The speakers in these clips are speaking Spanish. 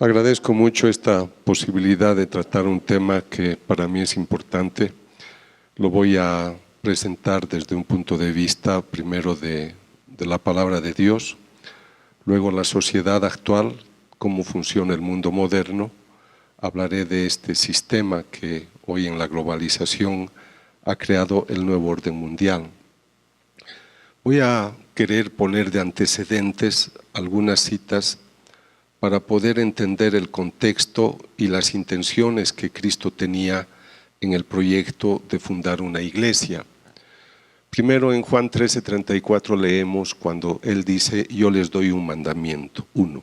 Agradezco mucho esta posibilidad de tratar un tema que para mí es importante. Lo voy a presentar desde un punto de vista primero de la palabra de Dios, luego la sociedad actual, cómo funciona el mundo moderno. Hablaré de este sistema que hoy en la globalización ha creado el nuevo orden mundial. Voy a querer poner de antecedentes algunas citas para poder entender el contexto y las intenciones que Cristo tenía en el proyecto de fundar una iglesia. Primero en Juan 13:34 leemos cuando Él dice: yo les doy un mandamiento, uno,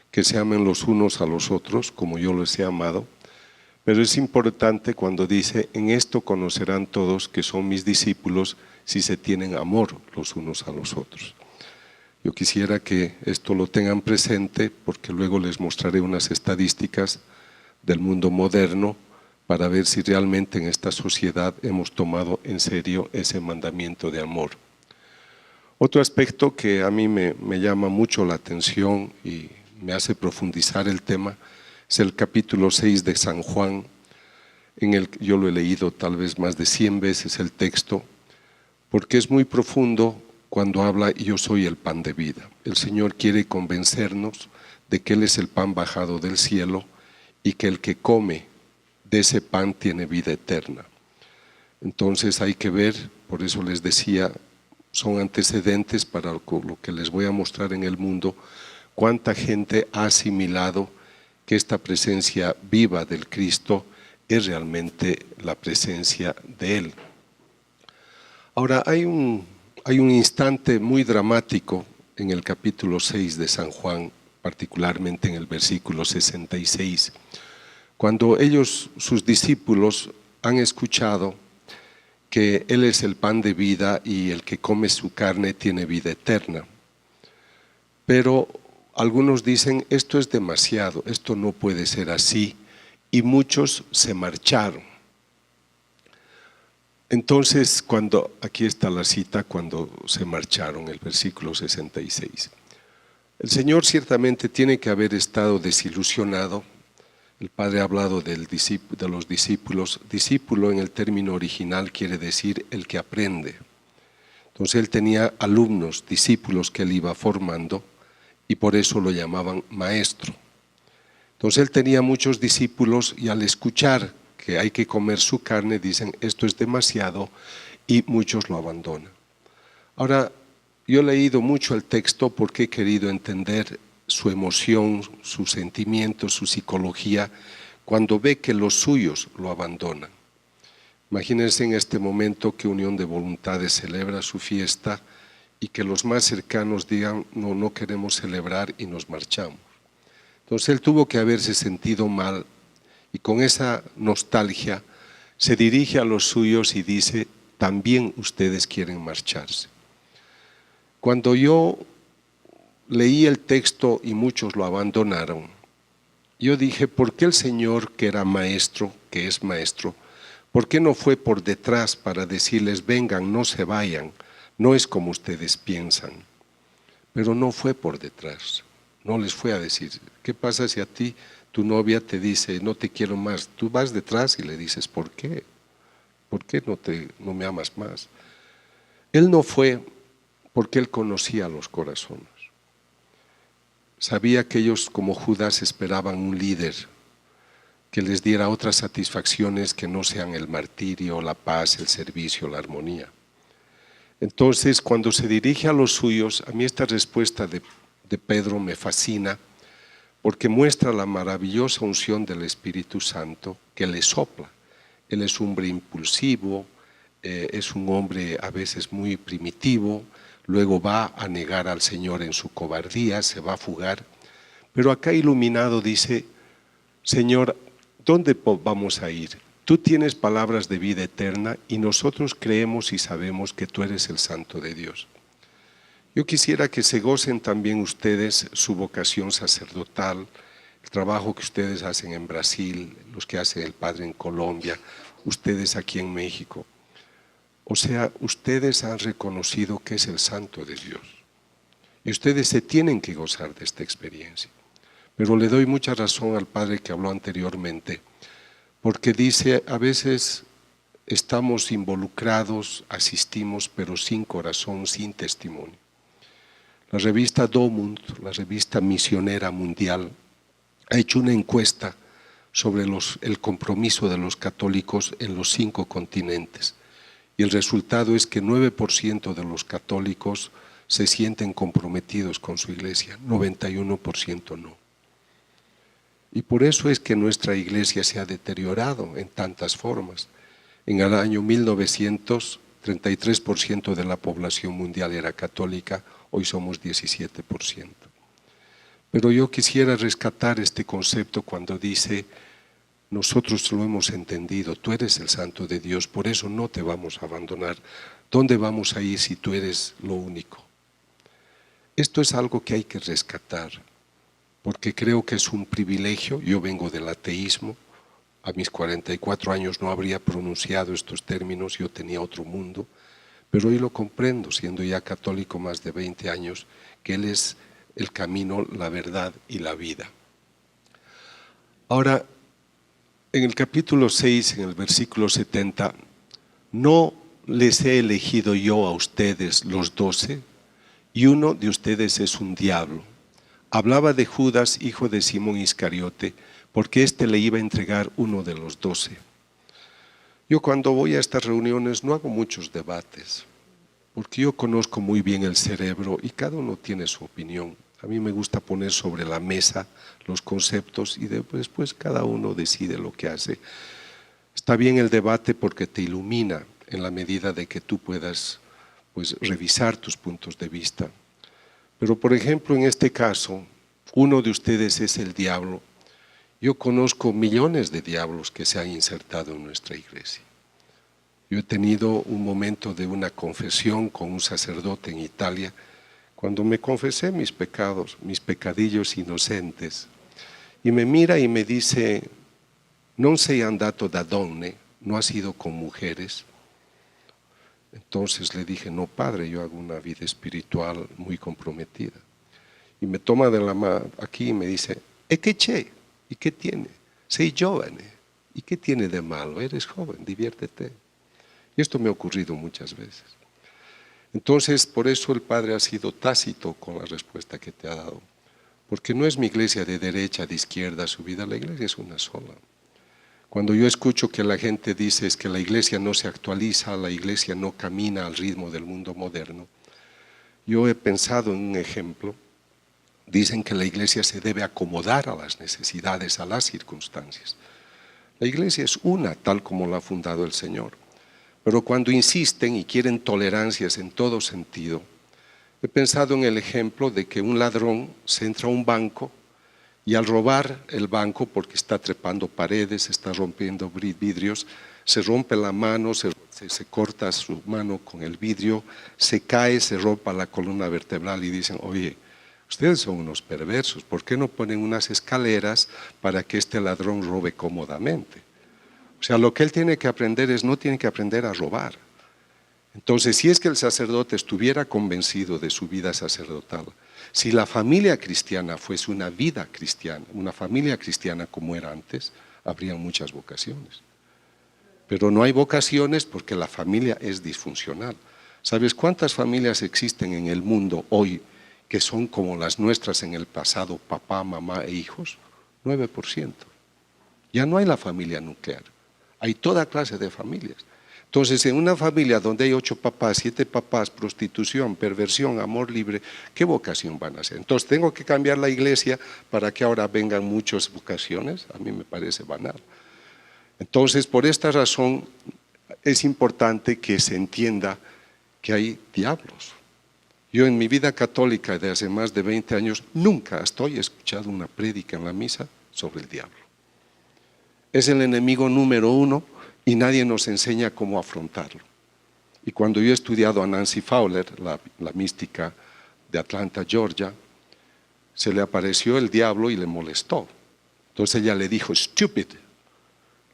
que se amen los unos a los otros como yo los he amado. Pero es importante cuando dice: en esto conocerán todos que son mis discípulos si se tienen amor los unos a los otros. Yo quisiera que esto lo tengan presente porque luego les mostraré unas estadísticas del mundo moderno para ver si realmente en esta sociedad hemos tomado en serio ese mandamiento de amor. Otro aspecto que a mí me llama mucho la atención y me hace profundizar el tema es el capítulo 6 de San Juan. Yo lo he leído tal vez más de 100 veces el texto porque es muy profundo. Cuando habla yo soy el pan de vida, el Señor quiere convencernos de que Él es el pan bajado del cielo y que el que come de ese pan tiene vida eterna. Entonces hay que ver, por eso les decía, son antecedentes para lo que les voy a mostrar en el mundo, cuánta gente ha asimilado que esta presencia viva del Cristo es realmente la presencia de Él. Ahora hay un instante muy dramático en el capítulo 6 de San Juan, particularmente en el versículo 66, cuando sus discípulos, han escuchado que Él es el pan de vida y el que come su carne tiene vida eterna. Pero algunos dicen: esto es demasiado, esto no puede ser así, y muchos se marcharon. Entonces, aquí está la cita, cuando se marcharon, el versículo 66. El Señor ciertamente tiene que haber estado desilusionado. El Padre ha hablado de los discípulos. Discípulo en el término original quiere decir el que aprende. Entonces Él tenía alumnos, discípulos que Él iba formando y por eso lo llamaban maestro. Entonces Él tenía muchos discípulos y al escuchar que hay que comer su carne, dicen: esto es demasiado, y muchos lo abandonan. Ahora, yo he leído mucho el texto porque he querido entender su emoción, sus sentimientos, su psicología, cuando ve que los suyos lo abandonan. Imagínense en este momento que Unión de Voluntades celebra su fiesta y que los más cercanos digan: no queremos celebrar, y nos marchamos. Entonces Él tuvo que haberse sentido mal, y con esa nostalgia se dirige a los suyos y dice: también ustedes quieren marcharse. Cuando yo leí el texto y muchos lo abandonaron, yo dije: ¿por qué el Señor, que era maestro, que es maestro, por qué no fue por detrás para decirles: vengan, no se vayan, no es como ustedes piensan? Pero no fue por detrás, no les fue a decir. ¿Qué pasa si a ti tu novia te dice: no te quiero más? Tú vas detrás y le dices: ¿por qué? ¿Por qué no me amas más? Él no fue porque Él conocía los corazones. Sabía que ellos, como Judas, esperaban un líder que les diera otras satisfacciones que no sean el martirio, la paz, el servicio, la armonía. Entonces, cuando se dirige a los suyos, a mí esta respuesta de Pedro me fascina, porque muestra la maravillosa unción del Espíritu Santo que le sopla. Él es un hombre impulsivo, es un hombre a veces muy primitivo, luego va a negar al Señor en su cobardía, se va a fugar. Pero acá iluminado dice: Señor, ¿dónde vamos a ir? Tú tienes palabras de vida eterna y nosotros creemos y sabemos que tú eres el Santo de Dios. Yo quisiera que se gocen también ustedes su vocación sacerdotal, el trabajo que ustedes hacen en Brasil, los que hace el Padre en Colombia, ustedes aquí en México. O sea, ustedes han reconocido que es el Santo de Dios y ustedes se tienen que gozar de esta experiencia. Pero le doy mucha razón al padre que habló anteriormente, porque dice, a veces estamos involucrados, asistimos, pero sin corazón, sin testimonio. La revista Domund, la revista misionera mundial, ha hecho una encuesta sobre el compromiso de los católicos en los 5 continentes. Y el resultado es que 9% de los católicos se sienten comprometidos con su iglesia, 91% no. Y por eso es que nuestra iglesia se ha deteriorado en tantas formas. En el año 1900, 33% de la población mundial era católica, hoy somos 17%. Pero yo quisiera rescatar este concepto cuando dice, nosotros lo hemos entendido, tú eres el Santo de Dios, por eso no te vamos a abandonar. ¿Dónde vamos a ir si tú eres lo único? Esto es algo que hay que rescatar, porque creo que es un privilegio. Yo vengo del ateísmo, a mis 44 años no habría pronunciado estos términos, yo tenía otro mundo, pero hoy lo comprendo, siendo ya católico más de 20 años, que Él es el camino, la verdad y la vida. Ahora, en el capítulo 6, en el versículo 70, ¿no les he elegido yo a ustedes los 12? Y uno de ustedes es un diablo. Hablaba de Judas, hijo de Simón Iscariote, porque éste le iba a entregar uno de los 12. Yo cuando voy a estas reuniones no hago muchos debates, porque yo conozco muy bien el cerebro y cada uno tiene su opinión. A mí me gusta poner sobre la mesa los conceptos y después cada uno decide lo que hace. Está bien el debate porque te ilumina en la medida de que tú puedas revisar tus puntos de vista. Pero por ejemplo, en este caso, uno de ustedes es el diablo. Yo conozco millones de diablos que se han insertado en nuestra iglesia. Yo he tenido un momento de una confesión con un sacerdote en Italia, cuando me confesé mis pecados, mis pecadillos inocentes, y me mira y me dice, non sei andato da donne, no has ido con mujeres. Entonces le dije, no padre, yo hago una vida espiritual muy comprometida. Y me toma de la mano aquí y me dice, ¿e qué c'è? ¿Y qué tiene? Sei giovane. ¿Y qué tiene de malo? Eres joven, diviértete. Y esto me ha ocurrido muchas veces. Entonces, por eso el padre ha sido tácito con la respuesta que te ha dado. Porque no es mi iglesia de derecha, de izquierda, subida, la iglesia es una sola. Cuando yo escucho que la gente dice es que la iglesia no se actualiza, la iglesia no camina al ritmo del mundo moderno, yo he pensado en un ejemplo. Dicen que la iglesia se debe acomodar a las necesidades, a las circunstancias. La iglesia es una, tal como la ha fundado el Señor. Pero cuando insisten y quieren tolerancias en todo sentido, he pensado en el ejemplo de que un ladrón se entra a un banco y al robar el banco, porque está trepando paredes, está rompiendo vidrios, se rompe la mano, se corta su mano con el vidrio, se cae, se rompa la columna vertebral y dicen, oye, ustedes son unos perversos, ¿por qué no ponen unas escaleras para que este ladrón robe cómodamente? O sea, lo que él tiene que aprender es, no tiene que aprender a robar. Entonces, si es que el sacerdote estuviera convencido de su vida sacerdotal, si la familia cristiana fuese una vida cristiana, una familia cristiana como era antes, habría muchas vocaciones. Pero no hay vocaciones porque la familia es disfuncional. ¿Sabes cuántas familias existen en el mundo hoy que son como las nuestras en el pasado, papá, mamá e hijos? 9%. Ya no hay la familia nuclear, hay toda clase de familias. Entonces, en una familia donde hay 8 papás, 7 papás, prostitución, perversión, amor libre, ¿qué vocación van a hacer? Entonces, ¿tengo que cambiar la iglesia para que ahora vengan muchas vocaciones? A mí me parece banal. Entonces, por esta razón, es importante que se entienda que hay diablos. Yo en mi vida católica de hace más de 20 años, nunca he escuchado una prédica en la misa sobre el diablo. Es el enemigo número 1 y nadie nos enseña cómo afrontarlo. Y cuando yo he estudiado a Nancy Fowler, la mística de Atlanta, Georgia, se le apareció el diablo y le molestó. Entonces ella le dijo, stupid.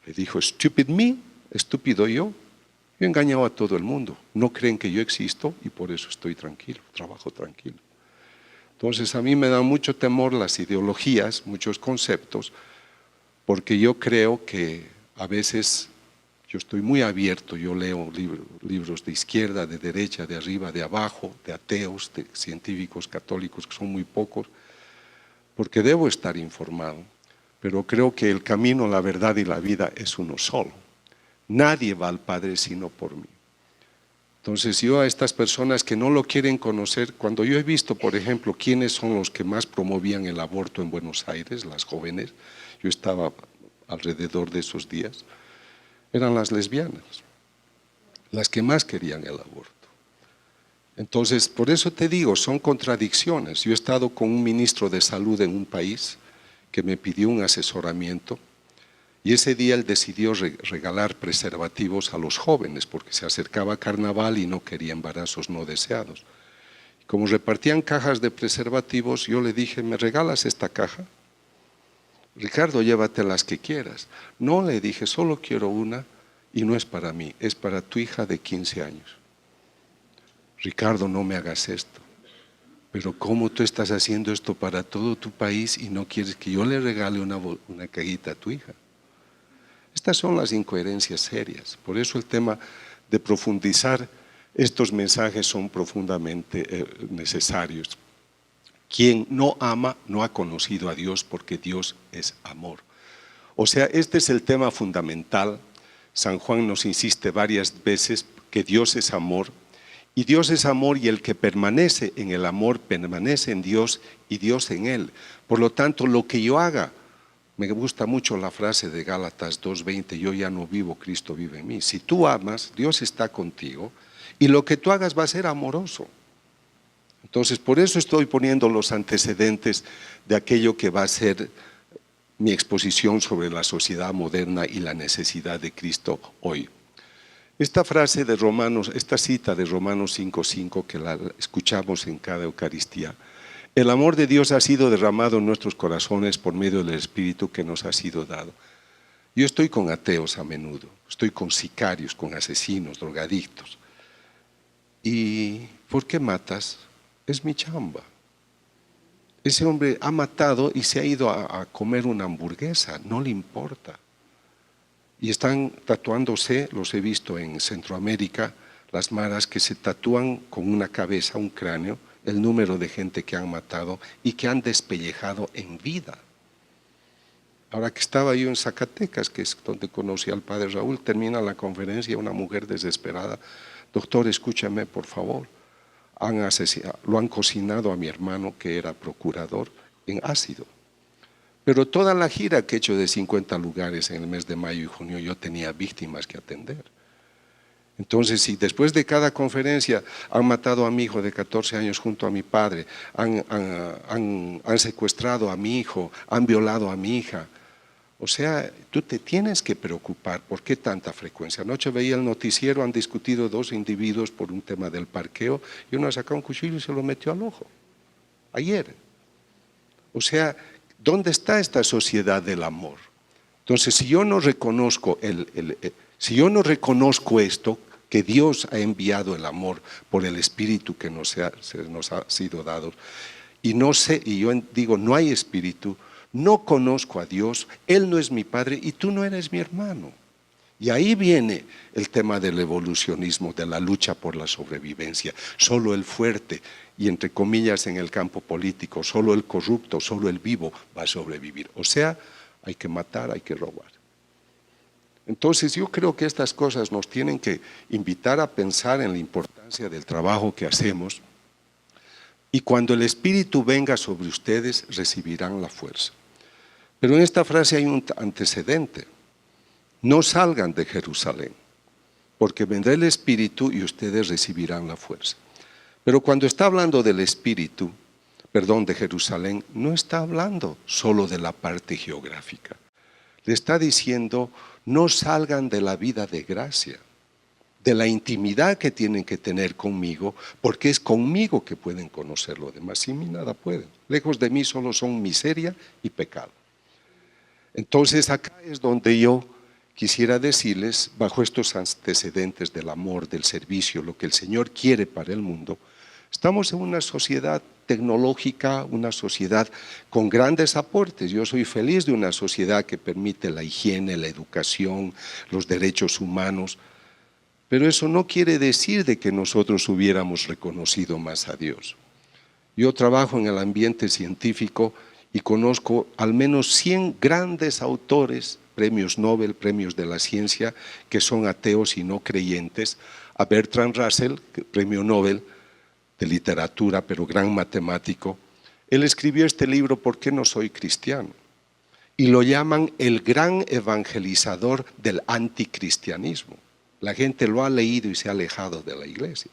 Le dijo, stupid me, estúpido yo. Yo he engañado a todo el mundo. No creen que yo existo y por eso estoy tranquilo, trabajo tranquilo. Entonces a mí me dan mucho temor las ideologías, muchos conceptos, porque yo creo que a veces yo estoy muy abierto, yo leo libros de izquierda, de derecha, de arriba, de abajo, de ateos, de científicos católicos, que son muy pocos, porque debo estar informado, pero creo que el camino, la verdad y la vida es uno solo. Nadie va al Padre sino por mí. Entonces yo a estas personas que no lo quieren conocer, cuando yo he visto, por ejemplo, quiénes son los que más promovían el aborto en Buenos Aires, las jóvenes, yo estaba alrededor de esos días, eran las lesbianas, las que más querían el aborto. Entonces, por eso te digo, son contradicciones. Yo he estado con un ministro de salud en un país que me pidió un asesoramiento y ese día él decidió regalar preservativos a los jóvenes porque se acercaba carnaval y no quería embarazos no deseados. Como repartían cajas de preservativos, yo le dije, ¿me regalas esta caja? Ricardo, llévate las que quieras. No, le dije, solo quiero una y no es para mí, es para tu hija de 15 años. Ricardo, no me hagas esto. Pero ¿cómo tú estás haciendo esto para todo tu país y no quieres que yo le regale una cajita a tu hija? Estas son las incoherencias serias. Por eso el tema de profundizar estos mensajes son profundamente necesarios. Quien no ama no ha conocido a Dios porque Dios es amor. O sea, este es el tema fundamental. San Juan nos insiste varias veces que Dios es amor. Y Dios es amor y el que permanece en el amor permanece en Dios y Dios en él. Por lo tanto, lo que yo haga, me gusta mucho la frase de Gálatas 2:20, yo ya no vivo, Cristo vive en mí. Si tú amas, Dios está contigo y lo que tú hagas va a ser amoroso. Entonces, por eso estoy poniendo los antecedentes de aquello que va a ser mi exposición sobre la sociedad moderna y la necesidad de Cristo hoy. Esta frase de Romanos, esta cita de Romanos 5:5 que la escuchamos en cada Eucaristía, el amor de Dios ha sido derramado en nuestros corazones por medio del Espíritu que nos ha sido dado. Yo estoy con ateos a menudo, estoy con sicarios, con asesinos, drogadictos. ¿Y por qué matas? Es mi chamba. Ese hombre ha matado y se ha ido a comer una hamburguesa, no le importa. Y están tatuándose, los he visto en Centroamérica, las maras que se tatúan con una cabeza, un cráneo, el número de gente que han matado y que han despellejado en vida. Ahora que estaba yo en Zacatecas, que es donde conocí al padre Raúl, termina la conferencia, una mujer desesperada, doctor, escúchame por favor, lo han cocinado a mi hermano que era procurador en ácido. Pero toda la gira que he hecho de 50 lugares en el mes de mayo y junio, yo tenía víctimas que atender. Entonces, si después de cada conferencia han matado a mi hijo de 14 años junto a mi padre, han secuestrado a mi hijo, han violado a mi hija, o sea, tú te tienes que preocupar. ¿Por qué tanta frecuencia? Anoche veía el noticiero, han discutido 2 individuos por un tema del parqueo y uno ha sacado un cuchillo y se lo metió al ojo. Ayer. O sea, ¿dónde está esta sociedad del amor? Entonces, si yo no reconozco esto, que Dios ha enviado el amor por el Espíritu que nos ha sido dado, y yo digo, no hay Espíritu, no conozco a Dios, Él no es mi Padre y tú no eres mi hermano. Y ahí viene el tema del evolucionismo, de la lucha por la sobrevivencia. Solo el fuerte, y entre comillas en el campo político, solo el corrupto, solo el vivo va a sobrevivir. O sea, hay que matar, hay que robar. Entonces yo creo que estas cosas nos tienen que invitar a pensar en la importancia del trabajo que hacemos, y cuando el Espíritu venga sobre ustedes, recibirán la fuerza. Pero en esta frase hay un antecedente. No salgan de Jerusalén, porque vendrá el Espíritu y ustedes recibirán la fuerza. Pero cuando está hablando del Espíritu, de Jerusalén, no está hablando solo de la parte geográfica. Le está diciendo, no salgan de la vida de gracia, de la intimidad que tienen que tener conmigo, porque es conmigo que pueden conocer lo demás. Sin mí nada pueden. Lejos de mí solo son miseria y pecado. Entonces acá es donde yo quisiera decirles, bajo estos antecedentes del amor, del servicio, lo que el Señor quiere para el mundo, estamos en una sociedad tecnológica, una sociedad con grandes aportes. Yo soy feliz de una sociedad que permite la higiene, la educación, los derechos humanos, pero eso no quiere decir de que nosotros hubiéramos reconocido más a Dios. Yo trabajo en el ambiente científico y conozco al menos 100 grandes autores, premios Nobel, premios de la ciencia, que son ateos y no creyentes. A Bertrand Russell, premio Nobel de literatura, pero gran matemático, él escribió este libro ¿Por qué no soy cristiano? Y lo llaman el gran evangelizador del anticristianismo. La gente lo ha leído y se ha alejado de la iglesia.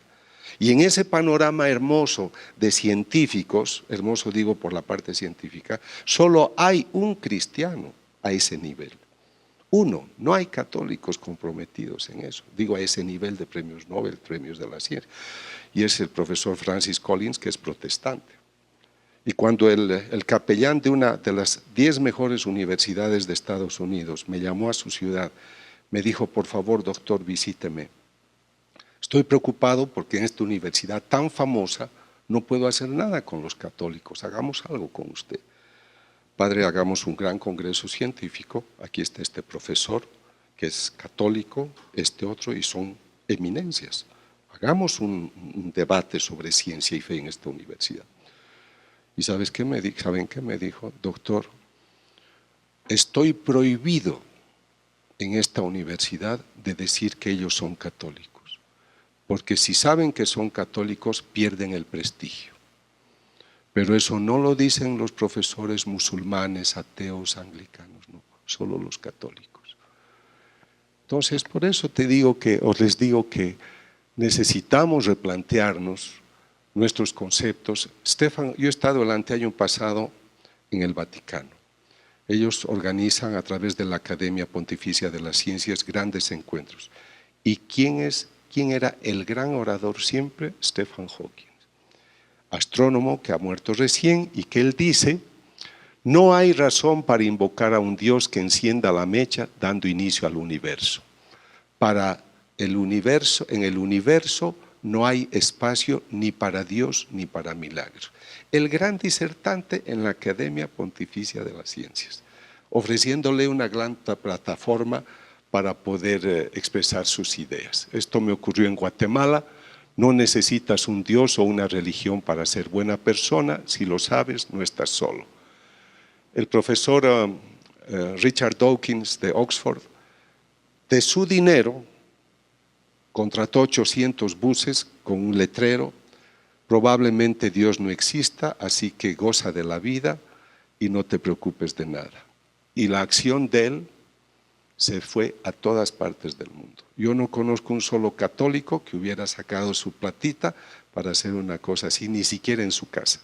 Y en ese panorama hermoso de científicos, hermoso digo por la parte científica, solo hay un cristiano a ese nivel. Uno, no hay católicos comprometidos en eso, digo a ese nivel de premios Nobel, premios de la ciencia. Y es el profesor Francis Collins, que es protestante. Y cuando el capellán de una de las 10 mejores universidades de Estados Unidos me llamó a su ciudad, me dijo, por favor, doctor, visíteme. Estoy preocupado porque en esta universidad tan famosa no puedo hacer nada con los católicos, hagamos algo con usted. Padre, hagamos un gran congreso científico, aquí está este profesor que es católico, este otro, y son eminencias. Hagamos un debate sobre ciencia y fe en esta universidad. ¿Y saben qué me dijo? Doctor, estoy prohibido en esta universidad de decir que ellos son católicos, porque si saben que son católicos pierden el prestigio. Pero eso no lo dicen los profesores musulmanes, ateos, anglicanos, no, solo los católicos. Entonces, por eso les digo que necesitamos replantearnos nuestros conceptos. Yo he estado el anteaño pasado en el Vaticano. Ellos organizan a través de la Academia Pontificia de las Ciencias grandes encuentros. ¿Y quién era el gran orador siempre? Stephen Hawking, astrónomo que ha muerto recién y que él dice, no hay razón para invocar a un Dios que encienda la mecha dando inicio al universo. En el universo no hay espacio ni para Dios ni para milagros. El gran disertante en la Academia Pontificia de las Ciencias, ofreciéndole una gran plataforma para poder expresar sus ideas. Esto me ocurrió en Guatemala. No necesitas un Dios o una religión para ser buena persona. Si lo sabes, no estás solo. El profesor Richard Dawkins de Oxford, de su dinero, contrató 800 buses con un letrero, probablemente Dios no exista, así que goza de la vida y no te preocupes de nada. Y la acción de él se fue a todas partes del mundo. Yo no conozco un solo católico que hubiera sacado su platita para hacer una cosa así, ni siquiera en su casa.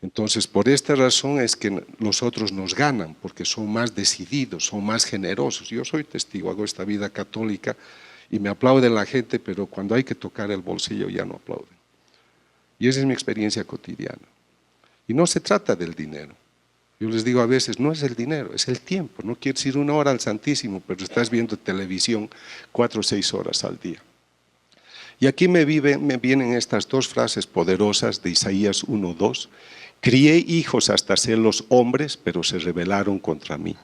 Entonces, por esta razón es que los otros nos ganan, porque son más decididos, son más generosos. Yo soy testigo, hago esta vida católica y me aplaude la gente, pero cuando hay que tocar el bolsillo ya no aplauden. Y esa es mi experiencia cotidiana. Y no se trata del dinero. Yo les digo a veces, no es el dinero, es el tiempo. No quieres ir 1 hora al Santísimo, pero estás viendo televisión 4 o 6 horas al día. Y aquí me vienen estas 2 frases poderosas de Isaías 1:2. Crié hijos hasta serlos hombres, pero se rebelaron contra mí.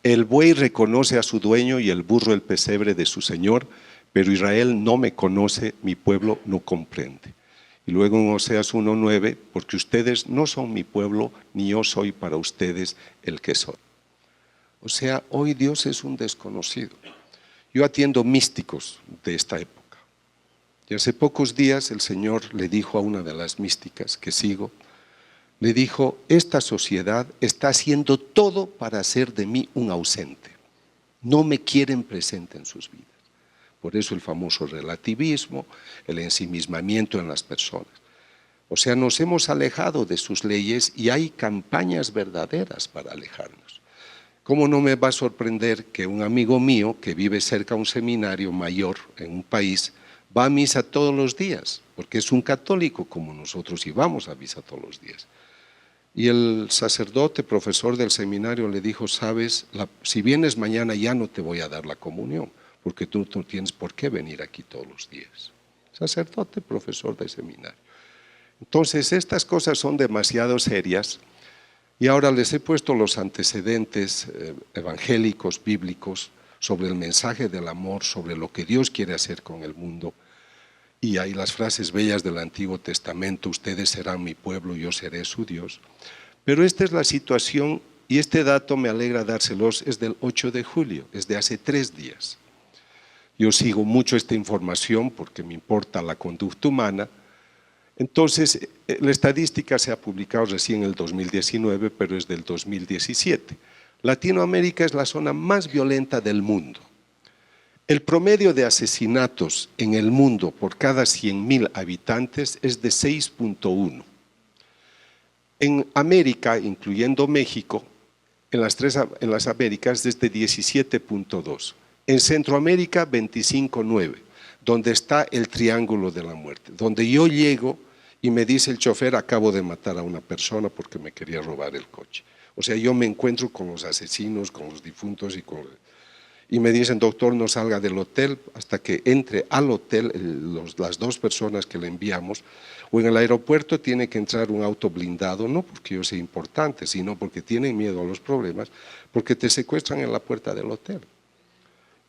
El buey reconoce a su dueño y el burro el pesebre de su señor, pero Israel no me conoce, mi pueblo no comprende. Y luego en Oseas 1:9, porque ustedes no son mi pueblo, ni yo soy para ustedes el que soy. O sea, hoy Dios es un desconocido. Yo atiendo místicos de esta época. Y hace pocos días el Señor le dijo a una de las místicas que sigo, le dijo, esta sociedad está haciendo todo para hacer de mí un ausente. No me quieren presente en sus vidas. Por eso el famoso relativismo, el ensimismamiento en las personas. O sea, nos hemos alejado de sus leyes y hay campañas verdaderas para alejarnos. ¿Cómo no me va a sorprender que un amigo mío que vive cerca de un seminario mayor en un país va a misa todos los días? Porque es un católico como nosotros y vamos a misa todos los días. Y el sacerdote, profesor del seminario, le dijo, sabes, si vienes mañana ya no te voy a dar la comunión, porque tú no tienes por qué venir aquí todos los días. Sacerdote, profesor del seminario. Entonces, estas cosas son demasiado serias y ahora les he puesto los antecedentes evangélicos, bíblicos, sobre el mensaje del amor, sobre lo que Dios quiere hacer con el mundo. Y hay las frases bellas del Antiguo Testamento: ustedes serán mi pueblo, yo seré su Dios. Pero esta es la situación, y este dato me alegra dárselos, es del 8 de julio, es de hace 3 días. Yo sigo mucho esta información porque me importa la conducta humana. Entonces, la estadística se ha publicado recién en el 2019, pero es del 2017. Latinoamérica es la zona más violenta del mundo. El promedio de asesinatos en el mundo por cada 100.000 habitantes es de 6.1. En América, incluyendo México, en las Américas es de 17.2. En Centroamérica, 25.9, donde está el triángulo de la muerte, donde yo llego y me dice el chofer: acabo de matar a una persona porque me quería robar el coche. O sea, yo me encuentro con los asesinos, con los difuntos y me dicen: doctor, no salga del hotel hasta que entre al hotel las 2 personas que le enviamos, o en el aeropuerto tiene que entrar un auto blindado, no porque yo sea importante, sino porque tienen miedo a los problemas, porque te secuestran en la puerta del hotel.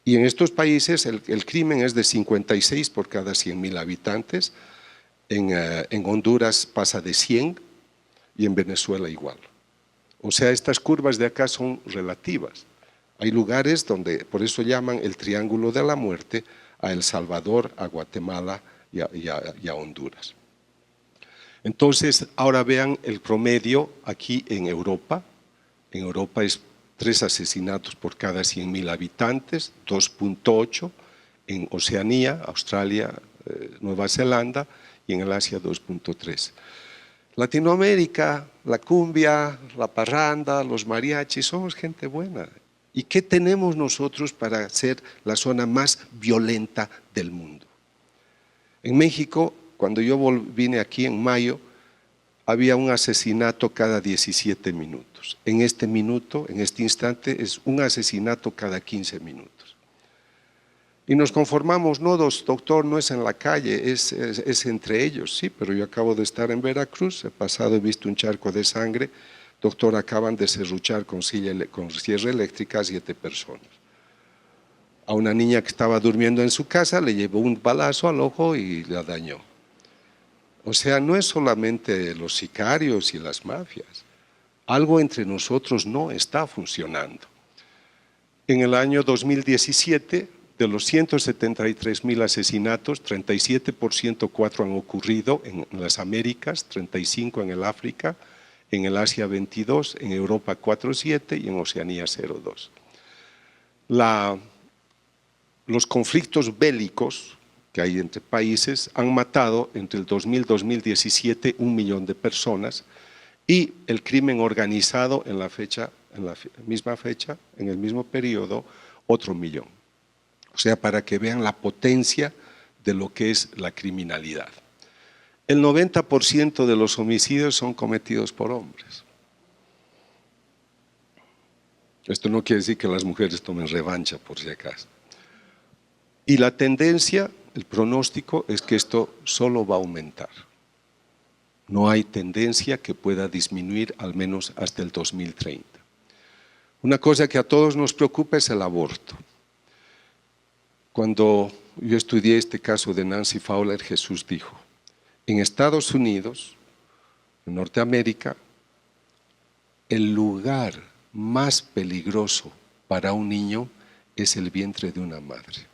Y en estos países el crimen es de 56 por cada 100.000 habitantes, en Honduras pasa de 100 y en Venezuela igual. O sea, estas curvas de acá son relativas. Hay lugares donde, por eso llaman el triángulo de la muerte, a El Salvador, a Guatemala y a Honduras. Entonces, ahora vean el promedio aquí en Europa. En Europa es 3 asesinatos por cada 100.000 habitantes, 2.8, en Oceanía, Australia, Nueva Zelanda, y en el Asia 2.3. Latinoamérica, la cumbia, la parranda, los mariachis, somos gente buena. ¿Y qué tenemos nosotros para ser la zona más violenta del mundo? En México, cuando yo vine aquí en mayo, había un asesinato cada 17 minutos. En este minuto, en este instante, es un asesinato cada 15 minutos. Y nos conformamos: no, doctor, no es en la calle, es entre ellos. Sí, pero yo acabo de estar en Veracruz, he pasado, he visto un charco de sangre. Doctor, acaban de serruchar con sierra eléctrica a 7 personas. A una niña que estaba durmiendo en su casa le llevó un balazo al ojo y la dañó. O sea, no es solamente los sicarios y las mafias. Algo entre nosotros no está funcionando. En el año 2017, de los 173.000 asesinatos, 37%, 4 han ocurrido en las Américas, 35 en el África, en el Asia 22, en Europa 4,7 y en Oceanía 0,2. Los conflictos bélicos que hay entre países han matado entre el 2000 y 2017 1 millón de personas, y el crimen organizado en la misma fecha, en el mismo periodo, otro 1 millón. O sea, para que vean la potencia de lo que es la criminalidad. El 90% de los homicidios son cometidos por hombres. Esto no quiere decir que las mujeres tomen revancha, por si acaso. Y la tendencia, el pronóstico, es que esto solo va a aumentar. No hay tendencia que pueda disminuir, al menos hasta el 2030. Una cosa que a todos nos preocupa es el aborto. Cuando yo estudié este caso de Nancy Fowler, Jesús dijo: en Estados Unidos, en Norteamérica, el lugar más peligroso para un niño es el vientre de una madre.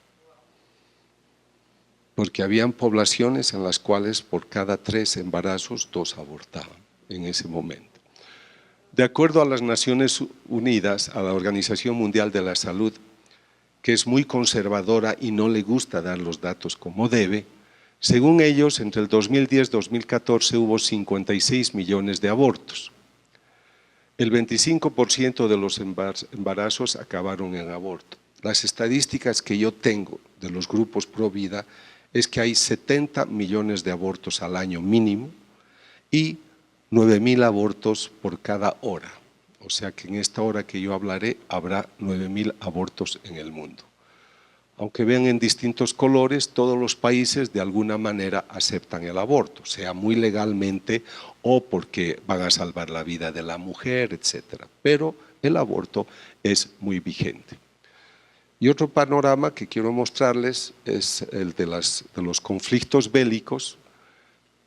Porque habían poblaciones en las cuales por cada 3 embarazos, 2 abortaban en ese momento. De acuerdo a las Naciones Unidas, a la Organización Mundial de la Salud, que es muy conservadora y no le gusta dar los datos como debe, según ellos, entre el 2010 y 2014 hubo 56 millones de abortos. El 25% de los embarazos acabaron en aborto. Las estadísticas que yo tengo de los grupos pro vida es que hay 70 millones de abortos al año mínimo y 9.000 abortos por cada hora. O sea que en esta hora que yo hablaré habrá 9.000 abortos en el mundo. aunque vean en distintos colores, todos los países de alguna manera aceptan el aborto, sea muy legalmente o porque van a salvar la vida de la mujer, etc. Pero el aborto es muy vigente. Y otro panorama que quiero mostrarles es el de los conflictos bélicos.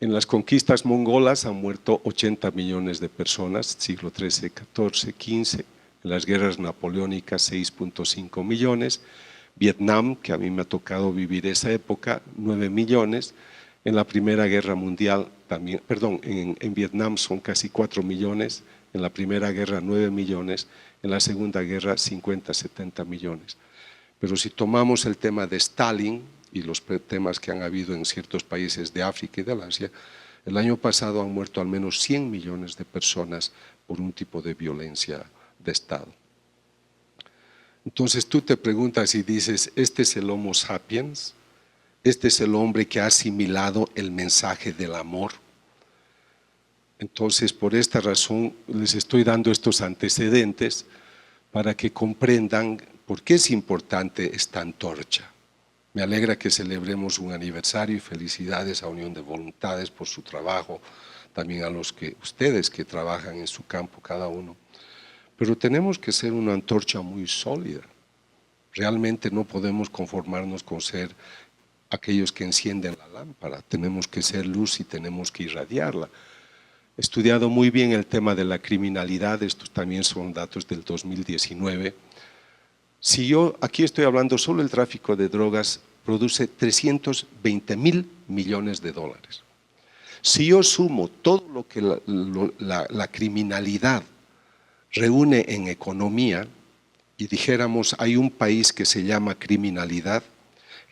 En las conquistas mongolas han muerto 80 millones de personas, siglo XIII, XIV, XV. En las guerras napoleónicas 6.5 millones. Vietnam, que a mí me ha tocado vivir esa época, 9 millones. En la Primera Guerra Mundial también, perdón, en Vietnam son casi 4 millones. En la Primera Guerra 9 millones. En la Segunda Guerra 50, 70 millones. Pero si tomamos el tema de Stalin y los temas que han habido en ciertos países de África y del Asia, el año pasado han muerto al menos 100 millones de personas por un tipo de violencia de Estado. Entonces tú te preguntas y dices, ¿este es el Homo sapiens? ¿Este es el hombre que ha asimilado el mensaje del amor? Entonces, por esta razón les estoy dando estos antecedentes para que comprendan por qué es importante esta antorcha. Me alegra que celebremos un aniversario y felicidades a Unión de Voluntades por su trabajo, también a ustedes que trabajan en su campo cada uno. Pero tenemos que ser una antorcha muy sólida. Realmente no podemos conformarnos con ser aquellos que encienden la lámpara. Tenemos que ser luz y tenemos que irradiarla. He estudiado muy bien el tema de la criminalidad, estos también son datos del 2019. Si yo, aquí estoy hablando solo el tráfico de drogas, produce 320.000 millones de dólares. Si yo sumo todo lo que la criminalidad reúne en economía y dijéramos hay un país que se llama criminalidad,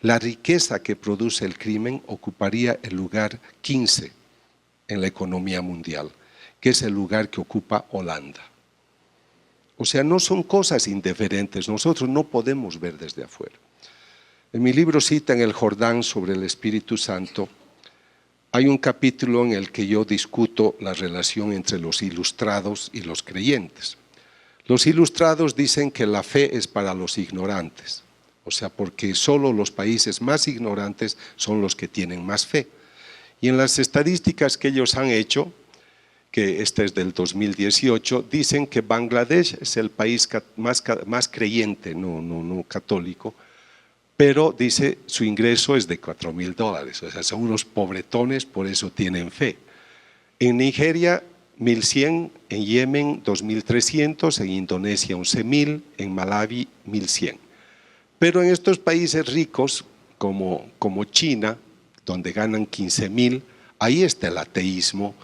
la riqueza que produce el crimen ocuparía el lugar 15 en la economía mundial, que es el lugar que ocupa Holanda. O sea, no son cosas indiferentes, nosotros no podemos ver desde afuera. En mi libro Cita en el Jordán sobre el Espíritu Santo, hay un capítulo en el que yo discuto la relación entre los ilustrados y los creyentes. Los ilustrados dicen que la fe es para los ignorantes, o sea, porque solo los países más ignorantes son los que tienen más fe. Y en las estadísticas que ellos han hecho, que este es del 2018, dicen que Bangladesh es el país más creyente, no católico, pero dice su ingreso es de $4.000, o sea, son unos pobretones, por eso tienen fe. En Nigeria, 1.100, en Yemen, 2.300, en Indonesia, 11.000, en Malawi, 1.100. Pero en estos países ricos, como China, donde ganan 15.000, ahí está el ateísmo.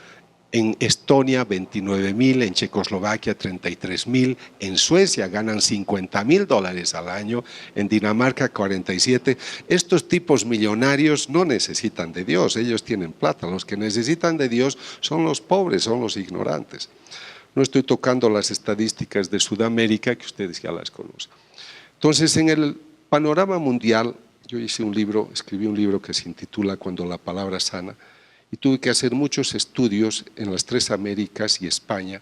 En Estonia 29.000, en Checoslovaquia 33.000, en Suecia ganan $50.000 al año, en Dinamarca 47. Estos tipos millonarios no necesitan de Dios, ellos tienen plata. Los que necesitan de Dios son los pobres, son los ignorantes. No estoy tocando las estadísticas de Sudamérica, que ustedes ya las conocen. Entonces, en el panorama mundial, yo escribí un libro que se intitula Cuando la palabra sana, y tuve que hacer muchos estudios en las 3 Américas y España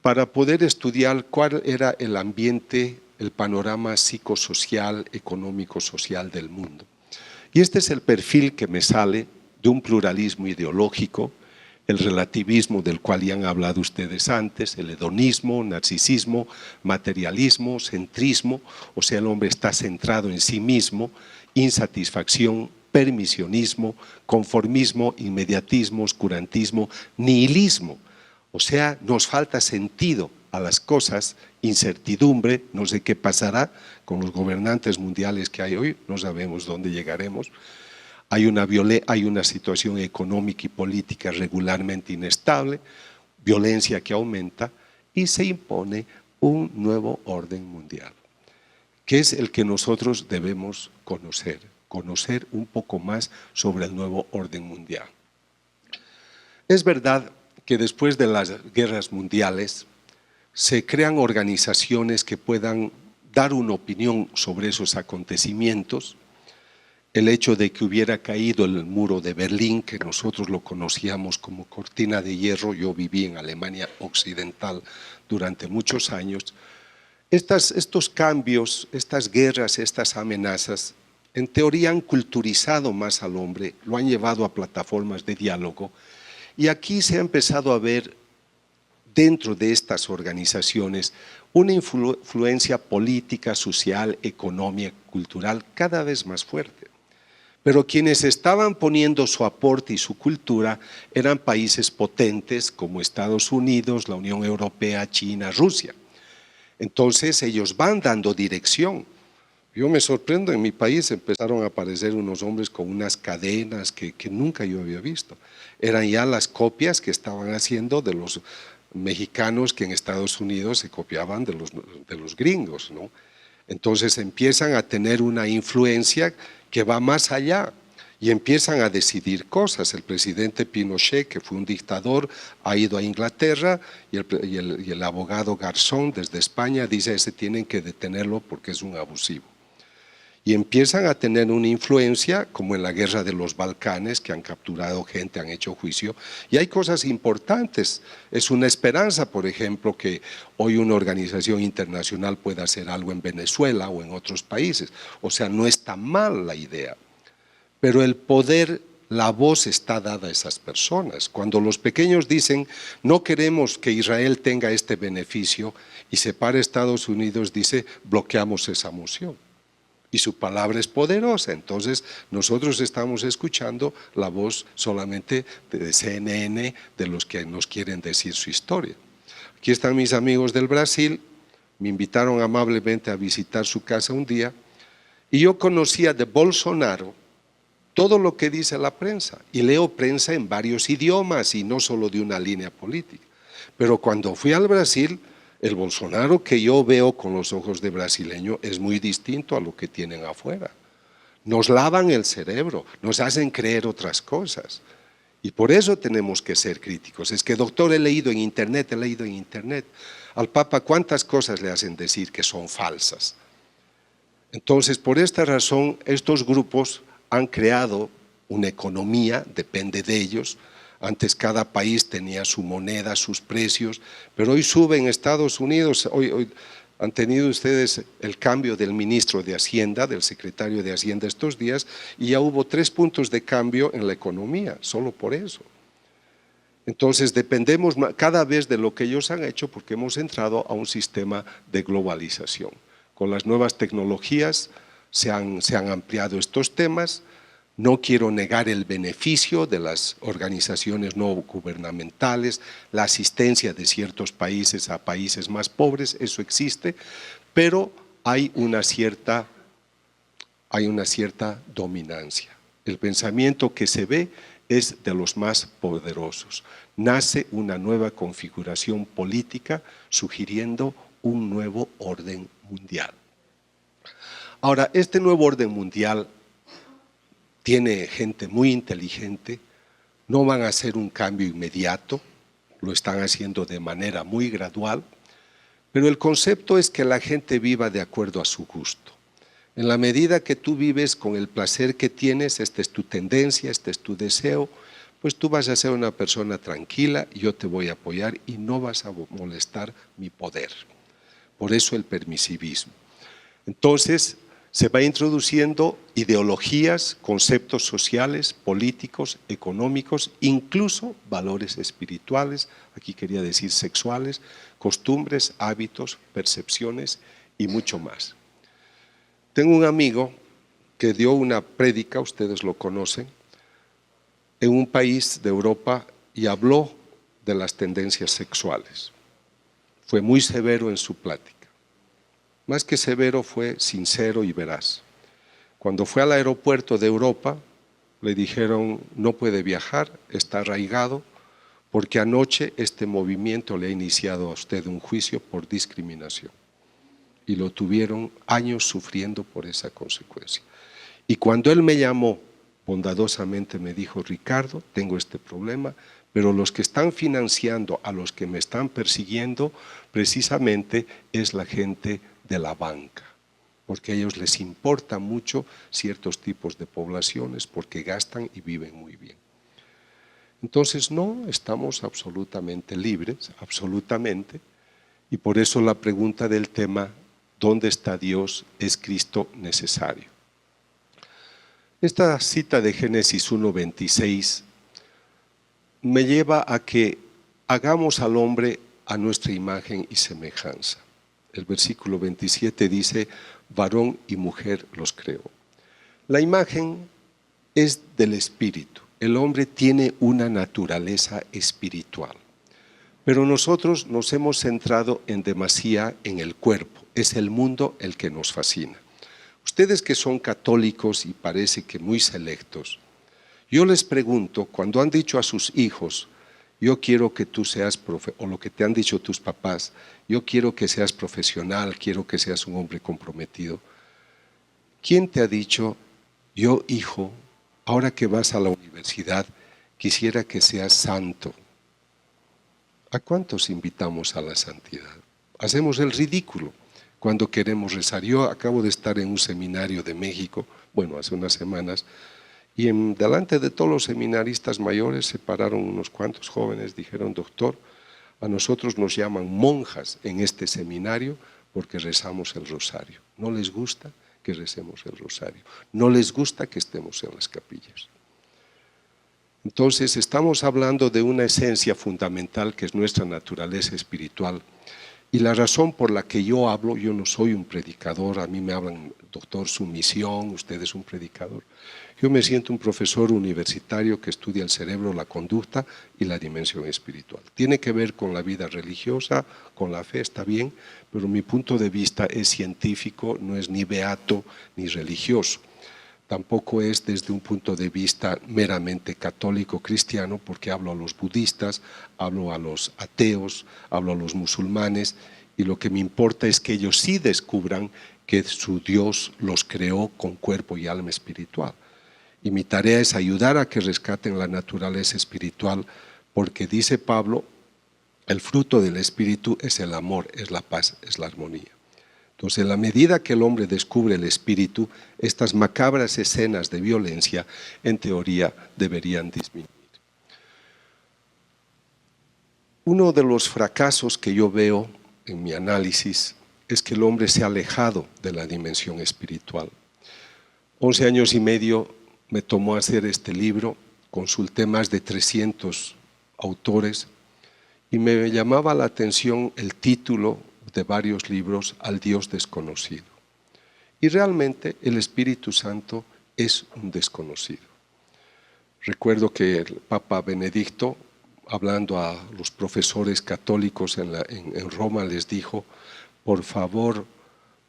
para poder estudiar cuál era el ambiente, el panorama psicosocial, económico-social del mundo. Y este es el perfil que me sale de un pluralismo ideológico, el relativismo del cual ya han hablado ustedes antes, el hedonismo, narcisismo, materialismo, centrismo, o sea, el hombre está centrado en sí mismo, insatisfacción, permisionismo, conformismo, inmediatismo, oscurantismo, nihilismo. O sea, nos falta sentido a las cosas, incertidumbre, no sé qué pasará con los gobernantes mundiales que hay hoy, no sabemos dónde llegaremos. Hay una situación económica y política regularmente inestable, violencia que aumenta y se impone un nuevo orden mundial, que es el que nosotros debemos conocer un poco más sobre el nuevo orden mundial. Es verdad que después de las guerras mundiales se crean organizaciones que puedan dar una opinión sobre esos acontecimientos. El hecho de que hubiera caído el muro de Berlín, que nosotros lo conocíamos como cortina de hierro, yo viví en Alemania Occidental durante muchos años, Estos cambios, estas guerras, estas amenazas, en teoría han culturizado más al hombre, lo han llevado a plataformas de diálogo, y aquí se ha empezado a ver dentro de estas organizaciones una influencia política, social, económica, cultural cada vez más fuerte. Pero quienes estaban poniendo su aporte y su cultura eran países potentes como Estados Unidos, la Unión Europea, China, Rusia. Entonces ellos van dando dirección. Yo me sorprendo, en mi país empezaron a aparecer unos hombres con unas cadenas que nunca yo había visto. Eran ya las copias que estaban haciendo de los mexicanos que en Estados Unidos se copiaban de los gringos, ¿no? Entonces empiezan a tener una influencia que va más allá y empiezan a decidir cosas. El presidente Pinochet, que fue un dictador, ha ido a Inglaterra y el abogado Garzón desde España dice ese tienen que detenerlo porque es un abusivo. Y empiezan a tener una influencia, como en la guerra de los Balcanes, que han capturado gente, han hecho juicio, y hay cosas importantes. Es una esperanza, por ejemplo, que hoy una organización internacional pueda hacer algo en Venezuela o en otros países. O sea, no está mal la idea, pero el poder, la voz está dada a esas personas. Cuando los pequeños dicen, no queremos que Israel tenga este beneficio, y se para Estados Unidos, dice, bloqueamos esa moción. Y su palabra es poderosa, entonces nosotros estamos escuchando la voz solamente de CNN, de los que nos quieren decir su historia. Aquí están mis amigos del Brasil, me invitaron amablemente a visitar su casa un día, y yo conocía de Bolsonaro todo lo que dice la prensa, y leo prensa en varios idiomas y no solo de una línea política. Pero cuando fui al Brasil, el Bolsonaro que yo veo con los ojos de brasileño es muy distinto a lo que tienen afuera. Nos lavan el cerebro, nos hacen creer otras cosas. Y por eso tenemos que ser críticos. Es que, doctor, he leído en internet. Al Papa, ¿cuántas cosas le hacen decir que son falsas? Entonces, por esta razón, estos grupos han creado una economía, depende de ellos. Antes cada país tenía su moneda, sus precios, pero hoy sube en Estados Unidos, hoy han tenido ustedes el cambio del ministro de Hacienda, del secretario de Hacienda estos días, y ya hubo 3 puntos de cambio en la economía, solo por eso. Entonces dependemos cada vez de lo que ellos han hecho porque hemos entrado a un sistema de globalización. Con las nuevas tecnologías se han ampliado estos temas. No quiero negar el beneficio de las organizaciones no gubernamentales, la asistencia de ciertos países a países más pobres, eso existe, pero hay una cierta dominancia. El pensamiento que se ve es de los más poderosos. Nace una nueva configuración política sugiriendo un nuevo orden mundial. Ahora, este nuevo orden mundial tiene gente muy inteligente, no van a hacer un cambio inmediato, lo están haciendo de manera muy gradual, pero el concepto es que la gente viva de acuerdo a su gusto. En la medida que tú vives con el placer que tienes, esta es tu tendencia, este es tu deseo, pues tú vas a ser una persona tranquila, yo te voy a apoyar y no vas a molestar mi poder. Por eso el permisivismo. Entonces, se va introduciendo ideologías, conceptos sociales, políticos, económicos, incluso valores espirituales, aquí quería decir sexuales, costumbres, hábitos, percepciones y mucho más. Tengo un amigo que dio una prédica, ustedes lo conocen, en un país de Europa y habló de las tendencias sexuales. Fue muy severo en su plática. Más que severo, fue sincero y veraz. Cuando fue al aeropuerto de Europa, le dijeron, no puede viajar, está arraigado, porque anoche este movimiento le ha iniciado a usted un juicio por discriminación. Y lo tuvieron años sufriendo por esa consecuencia. Y cuando él me llamó, bondadosamente me dijo, Ricardo, tengo este problema, pero los que están financiando a los que me están persiguiendo, precisamente es la gente de la banca, porque a ellos les importa mucho ciertos tipos de poblaciones porque gastan y viven muy bien. Entonces no estamos absolutamente libres, absolutamente, y por eso la pregunta del tema ¿dónde está Dios? ¿Es Cristo necesario? Esta cita de Génesis 1:26 me lleva a que hagamos al hombre a nuestra imagen y semejanza. El versículo 27 dice, varón y mujer los creó. La imagen es del espíritu. El hombre tiene una naturaleza espiritual. Pero nosotros nos hemos centrado en demasía en el cuerpo. Es el mundo el que nos fascina. Ustedes que son católicos y parece que muy selectos, yo les pregunto, cuando han dicho a sus hijos, yo quiero que tú seas o lo que te han dicho tus papás, yo quiero que seas profesional, quiero que seas un hombre comprometido. ¿Quién te ha dicho, yo hijo, ahora que vas a la universidad, quisiera que seas santo? ¿A cuántos invitamos a la santidad? Hacemos el ridículo cuando queremos rezar. Yo acabo de estar en un seminario de México, bueno, hace unas semanas, y delante de todos los seminaristas mayores se pararon unos cuantos jóvenes, dijeron, doctor, a nosotros nos llaman monjas en este seminario porque rezamos el rosario. ¿No les gusta que recemos el rosario? ¿No les gusta que estemos en las capillas? Entonces estamos hablando de una esencia fundamental que es nuestra naturaleza espiritual. Y la razón por la que yo hablo, yo no soy un predicador, a mí me hablan, doctor, su misión, usted es un predicador. Yo me siento un profesor universitario que estudia el cerebro, la conducta y la dimensión espiritual. Tiene que ver con la vida religiosa, con la fe, está bien, pero mi punto de vista es científico, no es ni beato ni religioso. Tampoco es desde un punto de vista meramente católico cristiano, porque hablo a los budistas, hablo a los ateos, hablo a los musulmanes, y lo que me importa es que ellos sí descubran que su Dios los creó con cuerpo y alma espiritual. Y mi tarea es ayudar a que rescaten la naturaleza espiritual, porque dice Pablo, el fruto del espíritu es el amor, es la paz, es la armonía. Entonces, en la medida que el hombre descubre el espíritu, estas macabras escenas de violencia, en teoría, deberían disminuir. Uno de los fracasos que yo veo en mi análisis es que el hombre se ha alejado de la dimensión espiritual. 11 años y medio me tomó hacer este libro, consulté más de 300 autores y me llamaba la atención el título de varios libros, Al Dios desconocido. Y realmente el Espíritu Santo es un desconocido. Recuerdo que el Papa Benedicto, hablando a los profesores católicos en Roma, les dijo, por favor,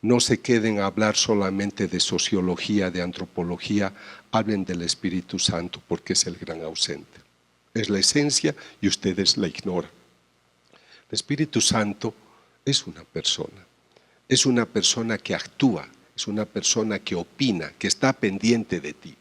no se queden a hablar solamente de sociología, de antropología, hablen del Espíritu Santo porque es el gran ausente. Es la esencia y ustedes la ignoran. El Espíritu Santo es una persona que actúa, es una persona que opina, que está pendiente de ti.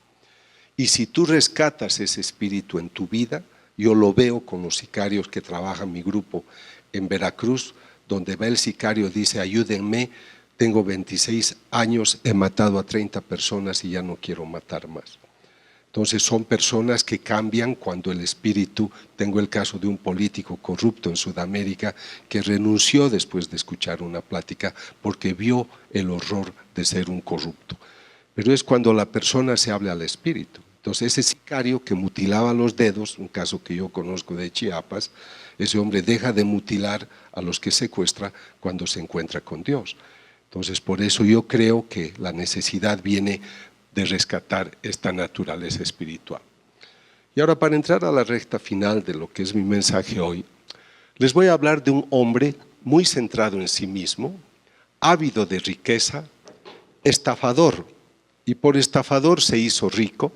Y si tú rescatas ese espíritu en tu vida, yo lo veo con los sicarios que trabajan mi grupo en Veracruz, donde va el sicario, dice, ayúdenme, tengo 26 años, he matado a 30 personas y ya no quiero matar más. Entonces son personas que cambian cuando el espíritu, tengo el caso de un político corrupto en Sudamérica que renunció después de escuchar una plática porque vio el horror de ser un corrupto. Pero es cuando la persona se habla al espíritu. Entonces ese sicario que mutilaba los dedos, un caso que yo conozco de Chiapas, ese hombre deja de mutilar a los que secuestra cuando se encuentra con Dios. Entonces por eso yo creo que la necesidad viene de rescatar esta naturaleza espiritual. Y ahora, para entrar a la recta final de lo que es mi mensaje hoy, les voy a hablar de un hombre muy centrado en sí mismo, ávido de riqueza, estafador, y por estafador se hizo rico,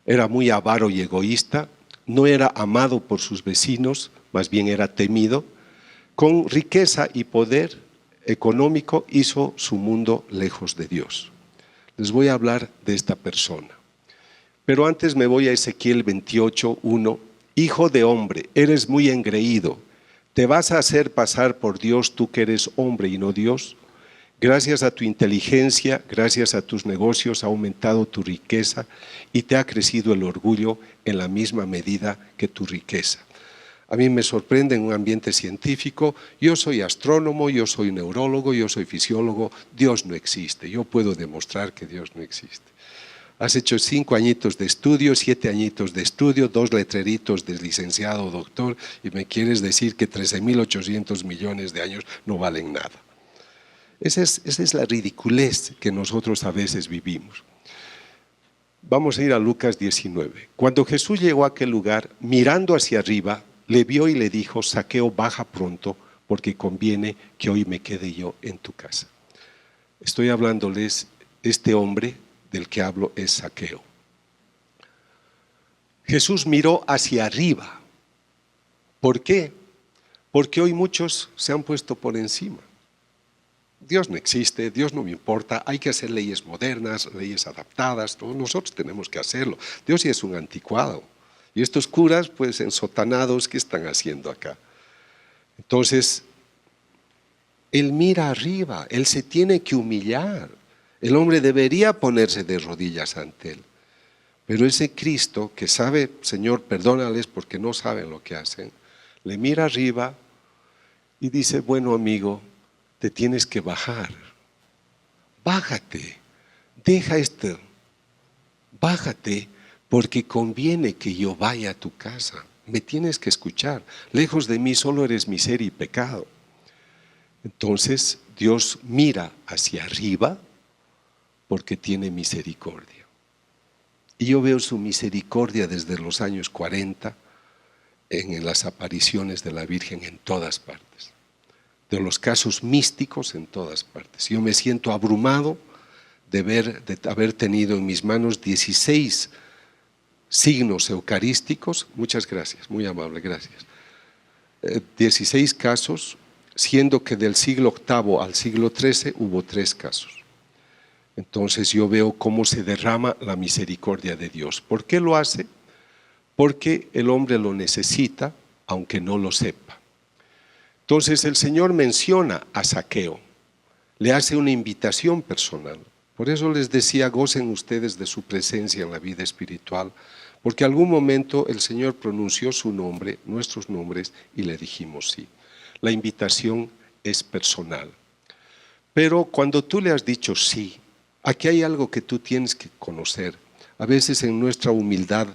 era muy avaro y egoísta, no era amado por sus vecinos, más bien era temido, con riqueza y poder económico hizo su mundo lejos de Dios. Les voy a hablar de esta persona. Pero antes me voy a Ezequiel 28:1. Hijo de hombre, eres muy engreído. ¿Te vas a hacer pasar por Dios tú que eres hombre y no Dios? Gracias a tu inteligencia, gracias a tus negocios ha aumentado tu riqueza y te ha crecido el orgullo en la misma medida que tu riqueza. A mí me sorprende en un ambiente científico, yo soy astrónomo, yo soy neurólogo, yo soy fisiólogo, Dios no existe, yo puedo demostrar que Dios no existe. Has hecho 5 añitos de estudio, 7 añitos de estudio, 2 letreritos de licenciado o doctor y me quieres decir que 13.800 millones de años no valen nada. Esa es la ridiculez que nosotros a veces vivimos. Vamos a ir a Lucas 19. Cuando Jesús llegó a aquel lugar, mirando hacia arriba, le vio y le dijo: Zaqueo, baja pronto, porque conviene que hoy me quede yo en tu casa. Estoy hablándoles, este hombre del que hablo es Zaqueo. Jesús miró hacia arriba. ¿Por qué? Porque hoy muchos se han puesto por encima. Dios no existe, Dios no me importa, hay que hacer leyes modernas, leyes adaptadas, todos nosotros tenemos que hacerlo. Dios sí es un anticuado. Y estos curas, pues ensotanados, ¿qué están haciendo acá? Entonces, Él mira arriba, Él se tiene que humillar. El hombre debería ponerse de rodillas ante Él. Pero ese Cristo que sabe, Señor, perdónales porque no saben lo que hacen, le mira arriba y dice: bueno, amigo, te tienes que bajar. Bájate, deja esto, bájate, porque conviene que yo vaya a tu casa. Me tienes que escuchar. Lejos de mí solo eres miseria y pecado. Entonces Dios mira hacia arriba porque tiene misericordia. Y yo veo su misericordia desde los años 40 en las apariciones de la Virgen en todas partes, de los casos místicos en todas partes. Yo me siento abrumado de haber tenido en mis manos 16 signos eucarísticos. Muchas gracias, muy amable, gracias. 16 casos, siendo que del siglo VIII al siglo XIII hubo 3 casos. Entonces yo veo cómo se derrama la misericordia de Dios. ¿Por qué lo hace? Porque el hombre lo necesita, aunque no lo sepa. Entonces el Señor menciona a Zaqueo, le hace una invitación personal. Por eso les decía, gocen ustedes de su presencia en la vida espiritual, porque algún momento el Señor pronunció su nombre, nuestros nombres, y le dijimos sí. La invitación es personal. Pero cuando tú le has dicho sí, aquí hay algo que tú tienes que conocer. A veces en nuestra humildad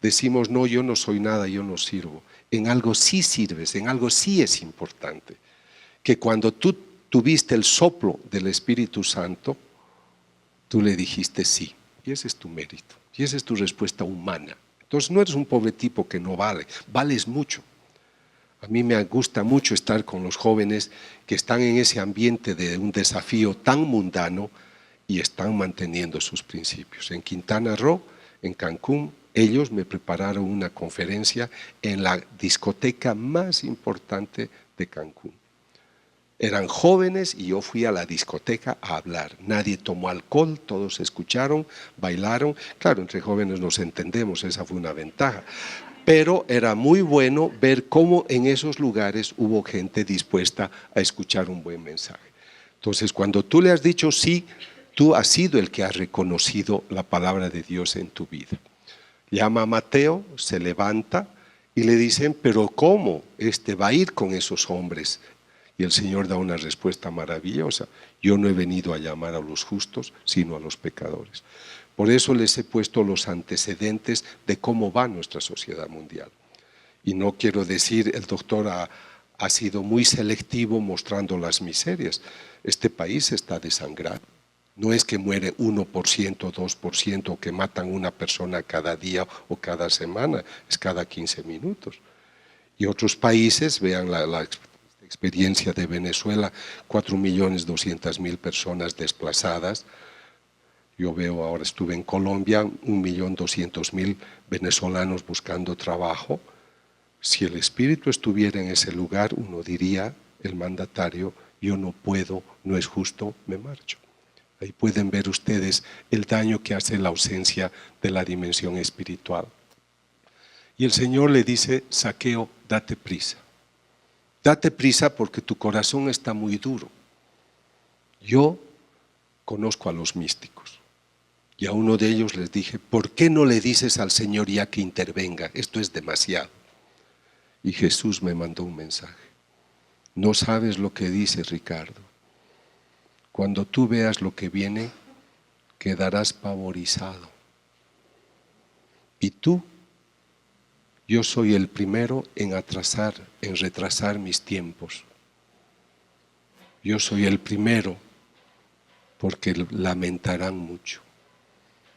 decimos: no, yo no soy nada, yo no sirvo. En algo sí sirves, en algo sí es importante. Que cuando tú tuviste el soplo del Espíritu Santo, tú le dijiste sí. Y ese es tu mérito. Y esa es tu respuesta humana. Entonces no eres un pobre tipo que no vale, vales mucho. A mí me gusta mucho estar con los jóvenes que están en ese ambiente de un desafío tan mundano y están manteniendo sus principios. En Quintana Roo, en Cancún, ellos me prepararon una conferencia en la discoteca más importante de Cancún. Eran jóvenes y yo fui a la discoteca a hablar. Nadie tomó alcohol, todos escucharon, bailaron. Claro, entre jóvenes nos entendemos, esa fue una ventaja. Pero era muy bueno ver cómo en esos lugares hubo gente dispuesta a escuchar un buen mensaje. Entonces, cuando tú le has dicho sí, tú has sido el que has reconocido la palabra de Dios en tu vida. Llama a Mateo, se levanta y le dicen: pero ¿cómo? Va a ir con esos hombres. Y el Señor da una respuesta maravillosa: yo no he venido a llamar a los justos, sino a los pecadores. Por eso les he puesto los antecedentes de cómo va nuestra sociedad mundial. Y no quiero decir, el doctor ha sido muy selectivo mostrando las miserias. Este país está desangrado. No es que muere 1%, 2%, o que matan una persona cada día o cada semana, es cada 15 minutos. Y otros países, vean la experiencia de Venezuela, 4.200.000 personas desplazadas. Yo veo, ahora estuve en Colombia, 1.200.000 venezolanos buscando trabajo. Si el Espíritu estuviera en ese lugar, uno diría, el mandatario: yo no puedo, no es justo, me marcho. Ahí pueden ver ustedes el daño que hace la ausencia de la dimensión espiritual. Y el Señor le dice: Zaqueo, date prisa. Date prisa porque tu corazón está muy duro. Yo conozco a los místicos. Y a uno de ellos les dije: ¿por qué no le dices al Señor ya que intervenga? Esto es demasiado. y Jesús me mandó un mensaje. No sabes lo que dice Ricardo. Cuando tú veas lo que viene, quedarás pavorizado. Y tú, yo soy el primero en retrasar mis tiempos. Yo soy el primero porque lamentarán mucho.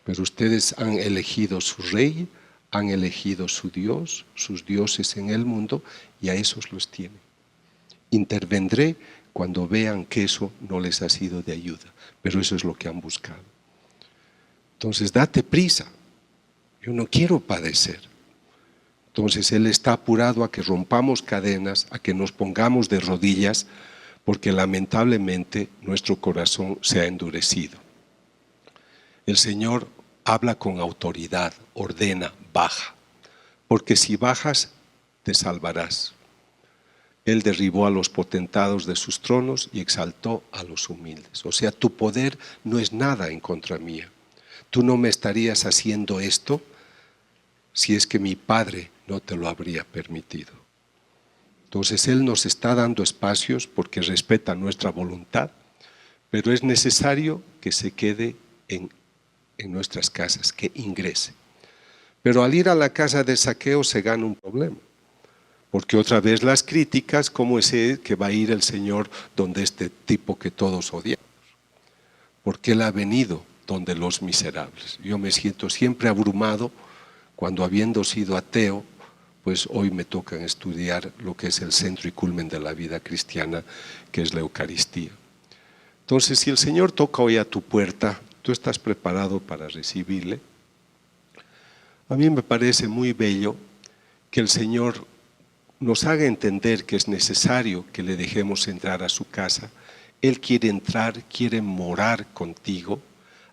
Pero ustedes han elegido su rey, han elegido su Dios, sus dioses en el mundo, y a esos los tienen. Intervendré cuando vean que eso no les ha sido de ayuda, pero eso es lo que han buscado. Entonces, date prisa. Yo no quiero padecer. Entonces, Él está apurado a que rompamos cadenas, a que nos pongamos de rodillas, porque lamentablemente nuestro corazón se ha endurecido. El Señor habla con autoridad, ordena, baja, porque si bajas, te salvarás. Él derribó a los potentados de sus tronos y exaltó a los humildes. O sea, tu poder no es nada en contra mía. Tú no me estarías haciendo esto si es que mi Padre no te lo habría permitido. Entonces Él nos está dando espacios porque respeta nuestra voluntad, pero es necesario que se quede en nuestras casas, que ingrese. Pero al ir a la casa de Zaqueo se gana un problema. Porque otra vez las críticas, ¿cómo es que va a ir el Señor donde este tipo que todos odiamos? Porque Él ha venido donde los miserables. Yo me siento siempre abrumado cuando, habiendo sido ateo, pues hoy me toca estudiar lo que es el centro y culmen de la vida cristiana, que es la Eucaristía. Entonces, si el Señor toca hoy a tu puerta, ¿tú estás preparado para recibirle? A mí me parece muy bello que el Señor nos haga entender que es necesario que le dejemos entrar a su casa. Él quiere entrar, quiere morar contigo.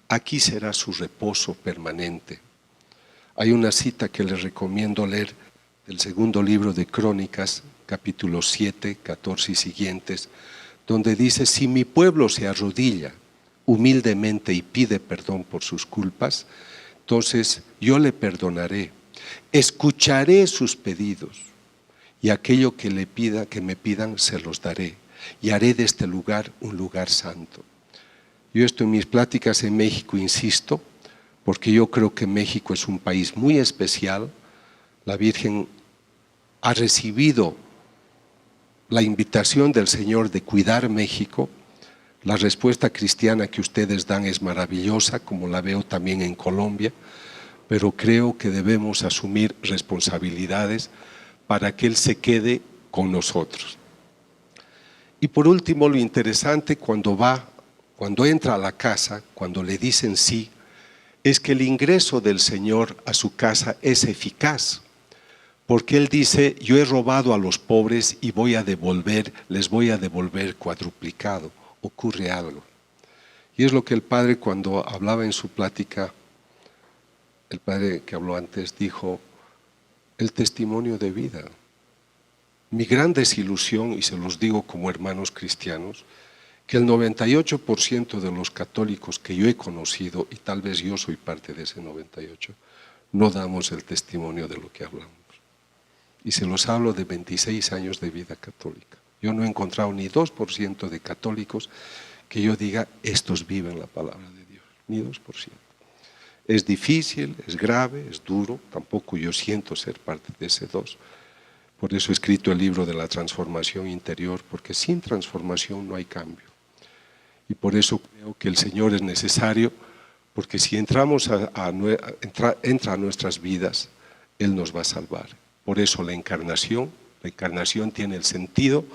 Aquí será su reposo permanente. Hay una cita que les recomiendo leer del segundo libro de Crónicas, capítulo 7, 14 y siguientes, donde dice: si mi pueblo se arrodilla humildemente y pide perdón por sus culpas, entonces yo le perdonaré, escucharé sus pedidos, y aquello que me pidan, se los daré, y haré de este lugar un lugar santo. Yo esto en mis pláticas en México insisto, porque yo creo que México es un país muy especial. La Virgen ha recibido la invitación del Señor de cuidar México. La respuesta cristiana que ustedes dan es maravillosa, como la veo también en Colombia, pero creo que debemos asumir responsabilidades para que Él se quede con nosotros. Y por último, lo interesante cuando entra a la casa, cuando le dicen sí, es que el ingreso del Señor a su casa es eficaz, porque Él dice: yo he robado a los pobres y les voy a devolver cuadruplicado. Ocurre algo. Y es lo que el Padre, cuando hablaba en su plática, el Padre que habló antes dijo: el testimonio de vida. Mi gran desilusión, y se los digo como hermanos cristianos, que el 98% de los católicos que yo he conocido, y tal vez yo soy parte de ese 98%, no damos el testimonio de lo que hablamos. Y se los hablo de 26 años de vida católica. Yo no he encontrado ni 2% de católicos que yo diga: estos viven la palabra de Dios, ni 2%. Es difícil, es grave, es duro, tampoco yo siento ser parte de ese 2%. Por eso he escrito el libro de la transformación interior, porque sin transformación no hay cambio. Y por eso creo que el Señor es necesario, porque si entra a nuestras vidas, Él nos va a salvar. Por eso la encarnación tiene el sentido,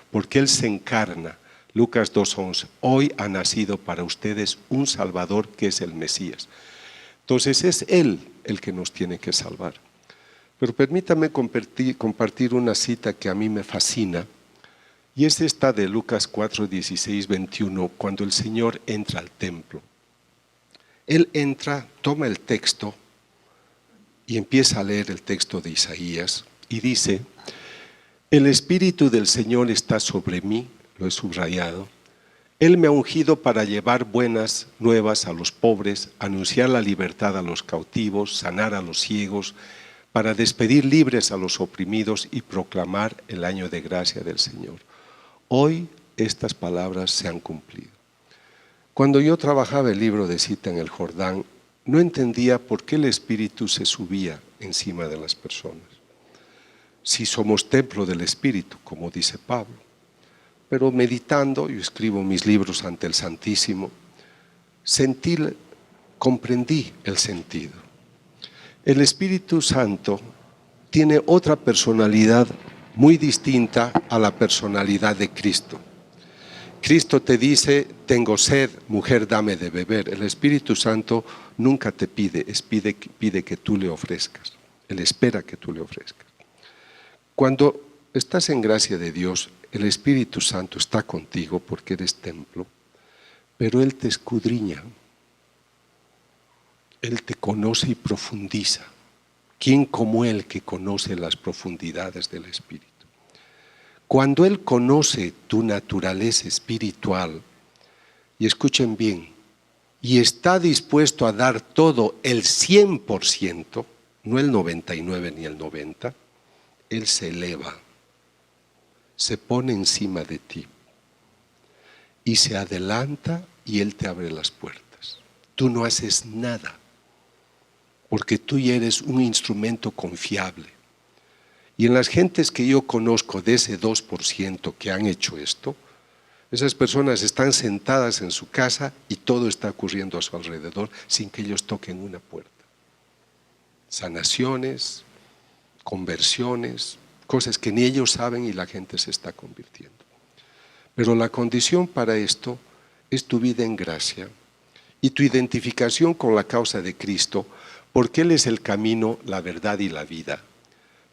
porque Él se encarna. Lucas 2:11, hoy ha nacido para ustedes un Salvador, que es el Mesías. Entonces es Él el que nos tiene que salvar. Pero permítame compartir una cita que a mí me fascina, y es esta de Lucas 4, 16, 21, cuando el Señor entra al templo. Él entra, toma el texto y empieza a leer el texto de Isaías y dice: el Espíritu del Señor está sobre mí, lo he subrayado. Él me ha ungido para llevar buenas nuevas a los pobres, anunciar la libertad a los cautivos, sanar a los ciegos, para despedir libres a los oprimidos y proclamar el año de gracia del Señor. Hoy estas palabras se han cumplido. Cuando yo trabajaba el libro de Cita en el Jordán, no entendía por qué el Espíritu se subía encima de las personas. Si somos templo del Espíritu, como dice Pablo. Pero meditando, yo escribo mis libros ante el Santísimo, comprendí el sentido. El Espíritu Santo tiene otra personalidad muy distinta a la personalidad de Cristo. Cristo te dice, tengo sed, mujer, dame de beber. El Espíritu Santo nunca te pide, pide que tú le ofrezcas. Él espera que tú le ofrezcas. Cuando estás en gracia de Dios, el Espíritu Santo está contigo porque eres templo, pero Él te escudriña. Él te conoce y profundiza. ¿Quién como Él que conoce las profundidades del Espíritu? Cuando Él conoce tu naturaleza espiritual, y escuchen bien, y está dispuesto a dar todo el 100%, no el 99 ni el 90%, Él se eleva, se pone encima de ti y se adelanta y Él te abre las puertas. Tú no haces nada porque tú ya eres un instrumento confiable. Y en las gentes que yo conozco de ese 2% que han hecho esto, esas personas están sentadas en su casa y todo está ocurriendo a su alrededor sin que ellos toquen una puerta. Sanaciones, conversiones, cosas que ni ellos saben y la gente se está convirtiendo. Pero la condición para esto es tu vida en gracia y tu identificación con la causa de Cristo, porque Él es el camino, la verdad y la vida.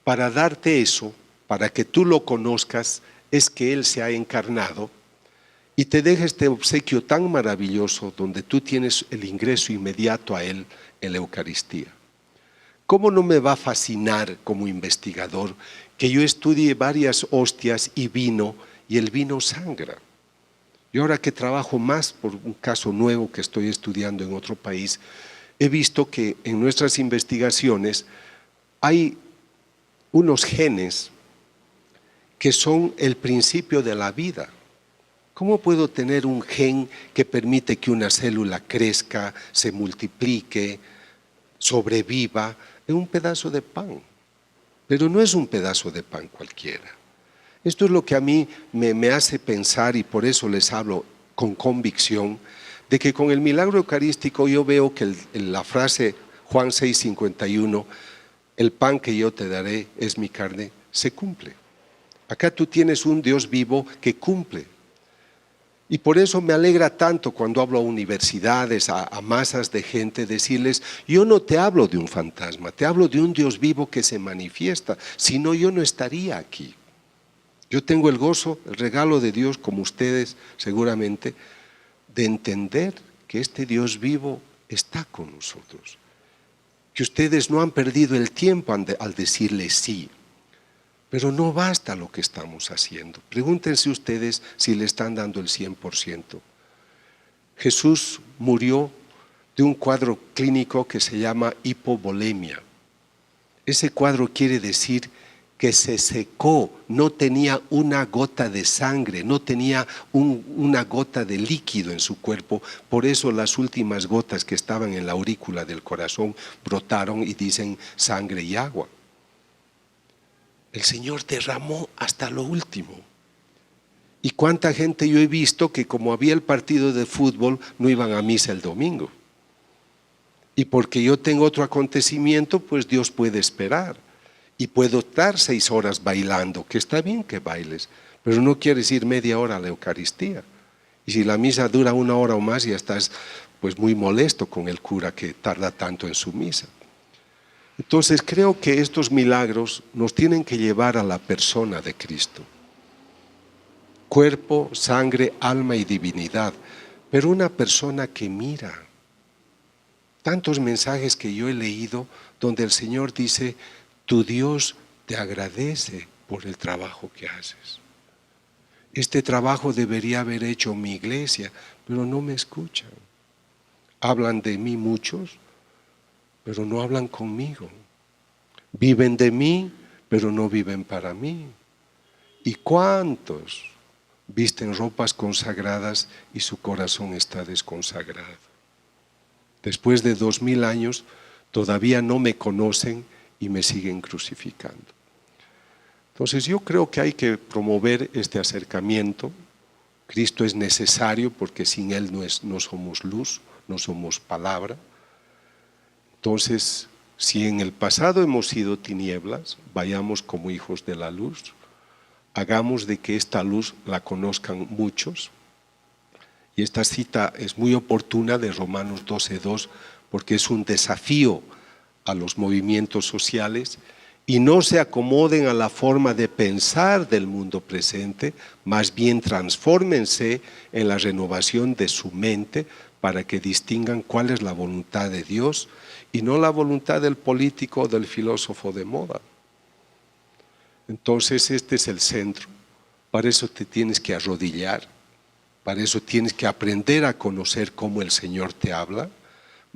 Para darte eso, para que tú lo conozcas, es que Él se ha encarnado y te deja este obsequio tan maravilloso donde tú tienes el ingreso inmediato a Él en la Eucaristía. ¿Cómo no me va a fascinar como investigador que yo estudie varias hostias y vino y el vino sangra? Yo ahora que trabajo más por un caso nuevo que estoy estudiando en otro país, he visto que en nuestras investigaciones hay unos genes que son el principio de la vida. ¿Cómo puedo tener un gen que permite que una célula crezca, se multiplique, sobreviva en un pedazo de pan? Pero no es un pedazo de pan cualquiera. Esto es lo que a mí me hace pensar, y por eso les hablo con convicción, de que con el milagro eucarístico yo veo que la frase Juan 6:51, el pan que yo te daré es mi carne, se cumple. Acá tú tienes un Dios vivo que cumple. Y por eso me alegra tanto cuando hablo a universidades, a masas de gente, decirles, yo no te hablo de un fantasma, te hablo de un Dios vivo que se manifiesta, si no yo no estaría aquí. Yo tengo el gozo, el regalo de Dios, como ustedes seguramente, de entender que este Dios vivo está con nosotros. Que ustedes no han perdido el tiempo al decirle sí. Pero no basta lo que estamos haciendo. Pregúntense ustedes si le están dando el 100%. Jesús murió de un cuadro clínico que se llama hipovolemia. Ese cuadro quiere decir que se secó, no tenía una gota de sangre, no tenía una gota de líquido en su cuerpo. Por eso las últimas gotas que estaban en la aurícula del corazón brotaron y dicen sangre y agua. El Señor derramó hasta lo último. ¿Y cuánta gente yo he visto que como había el partido de fútbol no iban a misa el domingo? Y porque yo tengo otro acontecimiento, pues Dios puede esperar. Y puedo estar 6 horas bailando, que está bien que bailes, pero no quieres ir media hora a la Eucaristía. Y si la misa dura 1 hora o más, ya estás pues muy molesto con el cura que tarda tanto en su misa. Entonces creo que estos milagros nos tienen que llevar a la persona de Cristo. Cuerpo, sangre, alma y divinidad, pero una persona que mira. Tantos mensajes que yo he leído donde el Señor dice, tu Dios te agradece por el trabajo que haces. Este trabajo debería haber hecho mi iglesia, pero no me escuchan. Hablan de mí muchos, pero no hablan conmigo. Viven de mí, pero no viven para mí. ¿Y cuántos visten ropas consagradas y su corazón está desconsagrado? Después de 2000 años todavía no me conocen y me siguen crucificando. Entonces yo creo que hay que promover este acercamiento. Cristo es necesario porque sin Él no somos luz, no somos palabra. Entonces, si en el pasado hemos sido tinieblas, vayamos como hijos de la luz. Hagamos de que esta luz la conozcan muchos. Y esta cita es muy oportuna de Romanos 12:2, porque es un desafío a los movimientos sociales. Y no se acomoden a la forma de pensar del mundo presente, más bien transfórmense en la renovación de su mente para que distingan cuál es la voluntad de Dios y no la voluntad del político o del filósofo de moda. Entonces este es el centro. Para eso te tienes que arrodillar, para eso tienes que aprender a conocer cómo el Señor te habla.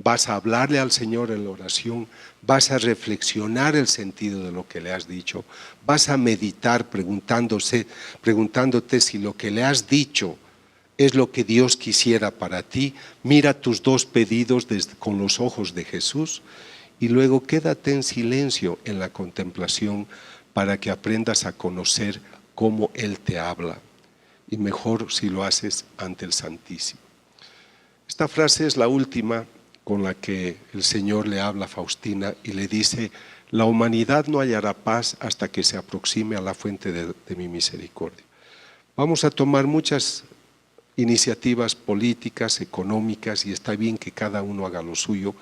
Vas a hablarle al Señor en la oración, vas a reflexionar el sentido de lo que le has dicho, vas a meditar preguntándote si lo que le has dicho es lo que Dios quisiera para ti. Mira tus dos pedidos con los ojos de Jesús y luego quédate en silencio en la contemplación para que aprendas a conocer cómo Él te habla. Y mejor si lo haces ante el Santísimo. Esta frase es la última con la que el Señor le habla a Faustina y le dice: la humanidad no hallará paz hasta que se aproxime a la fuente de mi misericordia. Vamos a tomar muchas iniciativas políticas, económicas, y está bien que cada uno haga lo suyo,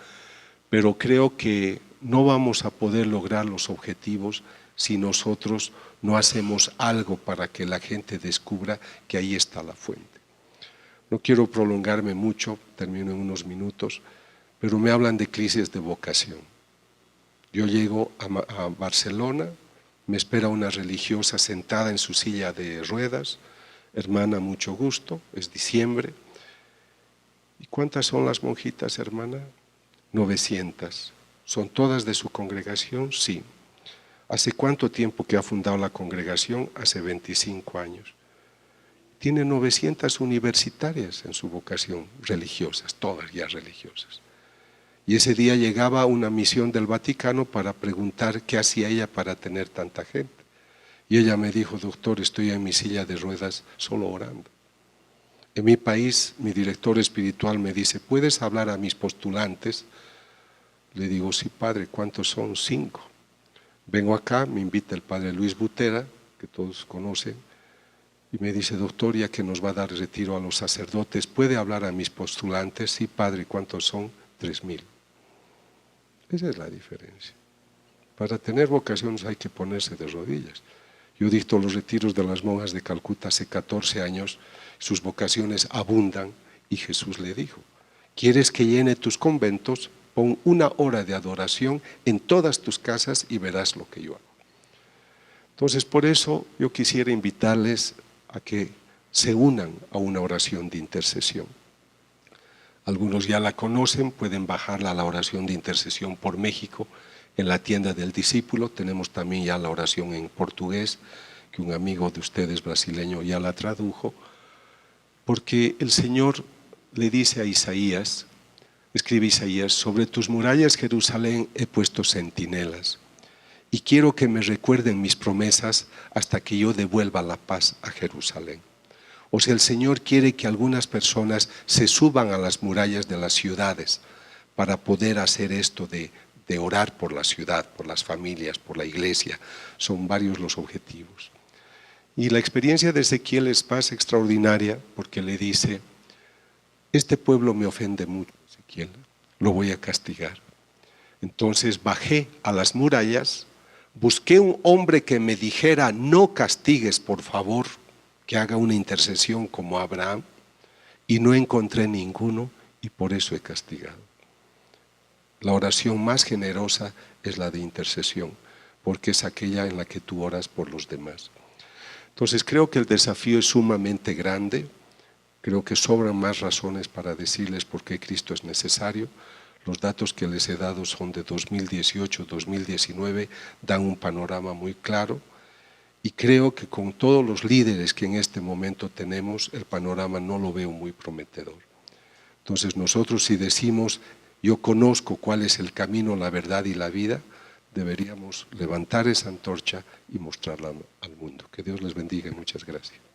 pero creo que no vamos a poder lograr los objetivos si nosotros no hacemos algo para que la gente descubra que ahí está la fuente. No quiero prolongarme mucho, termino en unos minutos, pero me hablan de crisis de vocación. Yo llego a Barcelona, me espera una religiosa sentada en su silla de ruedas: hermana, mucho gusto, es diciembre. ¿Y cuántas son las monjitas, hermana? 900. ¿Son todas de su congregación? Sí. ¿Hace cuánto tiempo que ha fundado la congregación? Hace 25 años. Tiene 900 universitarias en su vocación, religiosas, todas ya religiosas. Y ese día llegaba una misión del Vaticano para preguntar qué hacía ella para tener tanta gente. Y ella me dijo: doctor, estoy en mi silla de ruedas solo orando. En mi país, mi director espiritual me dice: ¿puedes hablar a mis postulantes? Le digo: sí, padre, ¿cuántos son? 5. Vengo acá, me invita el padre Luis Butera, que todos conocen, y me dice: doctor, ya que nos va a dar retiro a los sacerdotes, ¿puede hablar a mis postulantes? Sí, padre, ¿cuántos son? 3000. Esa es la diferencia. Para tener vocaciones hay que ponerse de rodillas. Yo dicto los retiros de las monjas de Calcuta hace 14 años, sus vocaciones abundan, y Jesús le dijo: ¿quieres que llene tus conventos? Pon 1 hora de adoración en todas tus casas y verás lo que yo hago. Entonces, por eso yo quisiera invitarles a que se unan a una oración de intercesión. Algunos ya la conocen, pueden bajarla a la oración de intercesión por México en la tienda del discípulo. Tenemos también ya la oración en portugués, que un amigo de ustedes brasileño ya la tradujo, porque el Señor le dice a Isaías, escribe Isaías: sobre tus murallas, Jerusalén, he puesto centinelas, y quiero que me recuerden mis promesas hasta que yo devuelva la paz a Jerusalén. O sea, el Señor quiere que algunas personas se suban a las murallas de las ciudades para poder hacer esto de orar por la ciudad, por las familias, por la iglesia. Son varios los objetivos. Y la experiencia de Ezequiel es más extraordinaria porque le dice: este pueblo me ofende mucho, Ezequiel, lo voy a castigar. Entonces bajé a las murallas, busqué un hombre que me dijera: no castigues, por favor, que haga una intercesión como Abraham, y no encontré ninguno, y por eso he castigado. La oración más generosa es la de intercesión, porque es aquella en la que tú oras por los demás. Entonces creo que el desafío es sumamente grande. Creo que sobran más razones para decirles por qué Cristo es necesario. Los datos que les he dado son de 2018-2019, dan un panorama muy claro y creo que con todos los líderes que en este momento tenemos, el panorama no lo veo muy prometedor. Entonces nosotros, si decimos yo conozco cuál es el camino, la verdad y la vida, deberíamos levantar esa antorcha y mostrarla al mundo. Que Dios les bendiga y muchas gracias.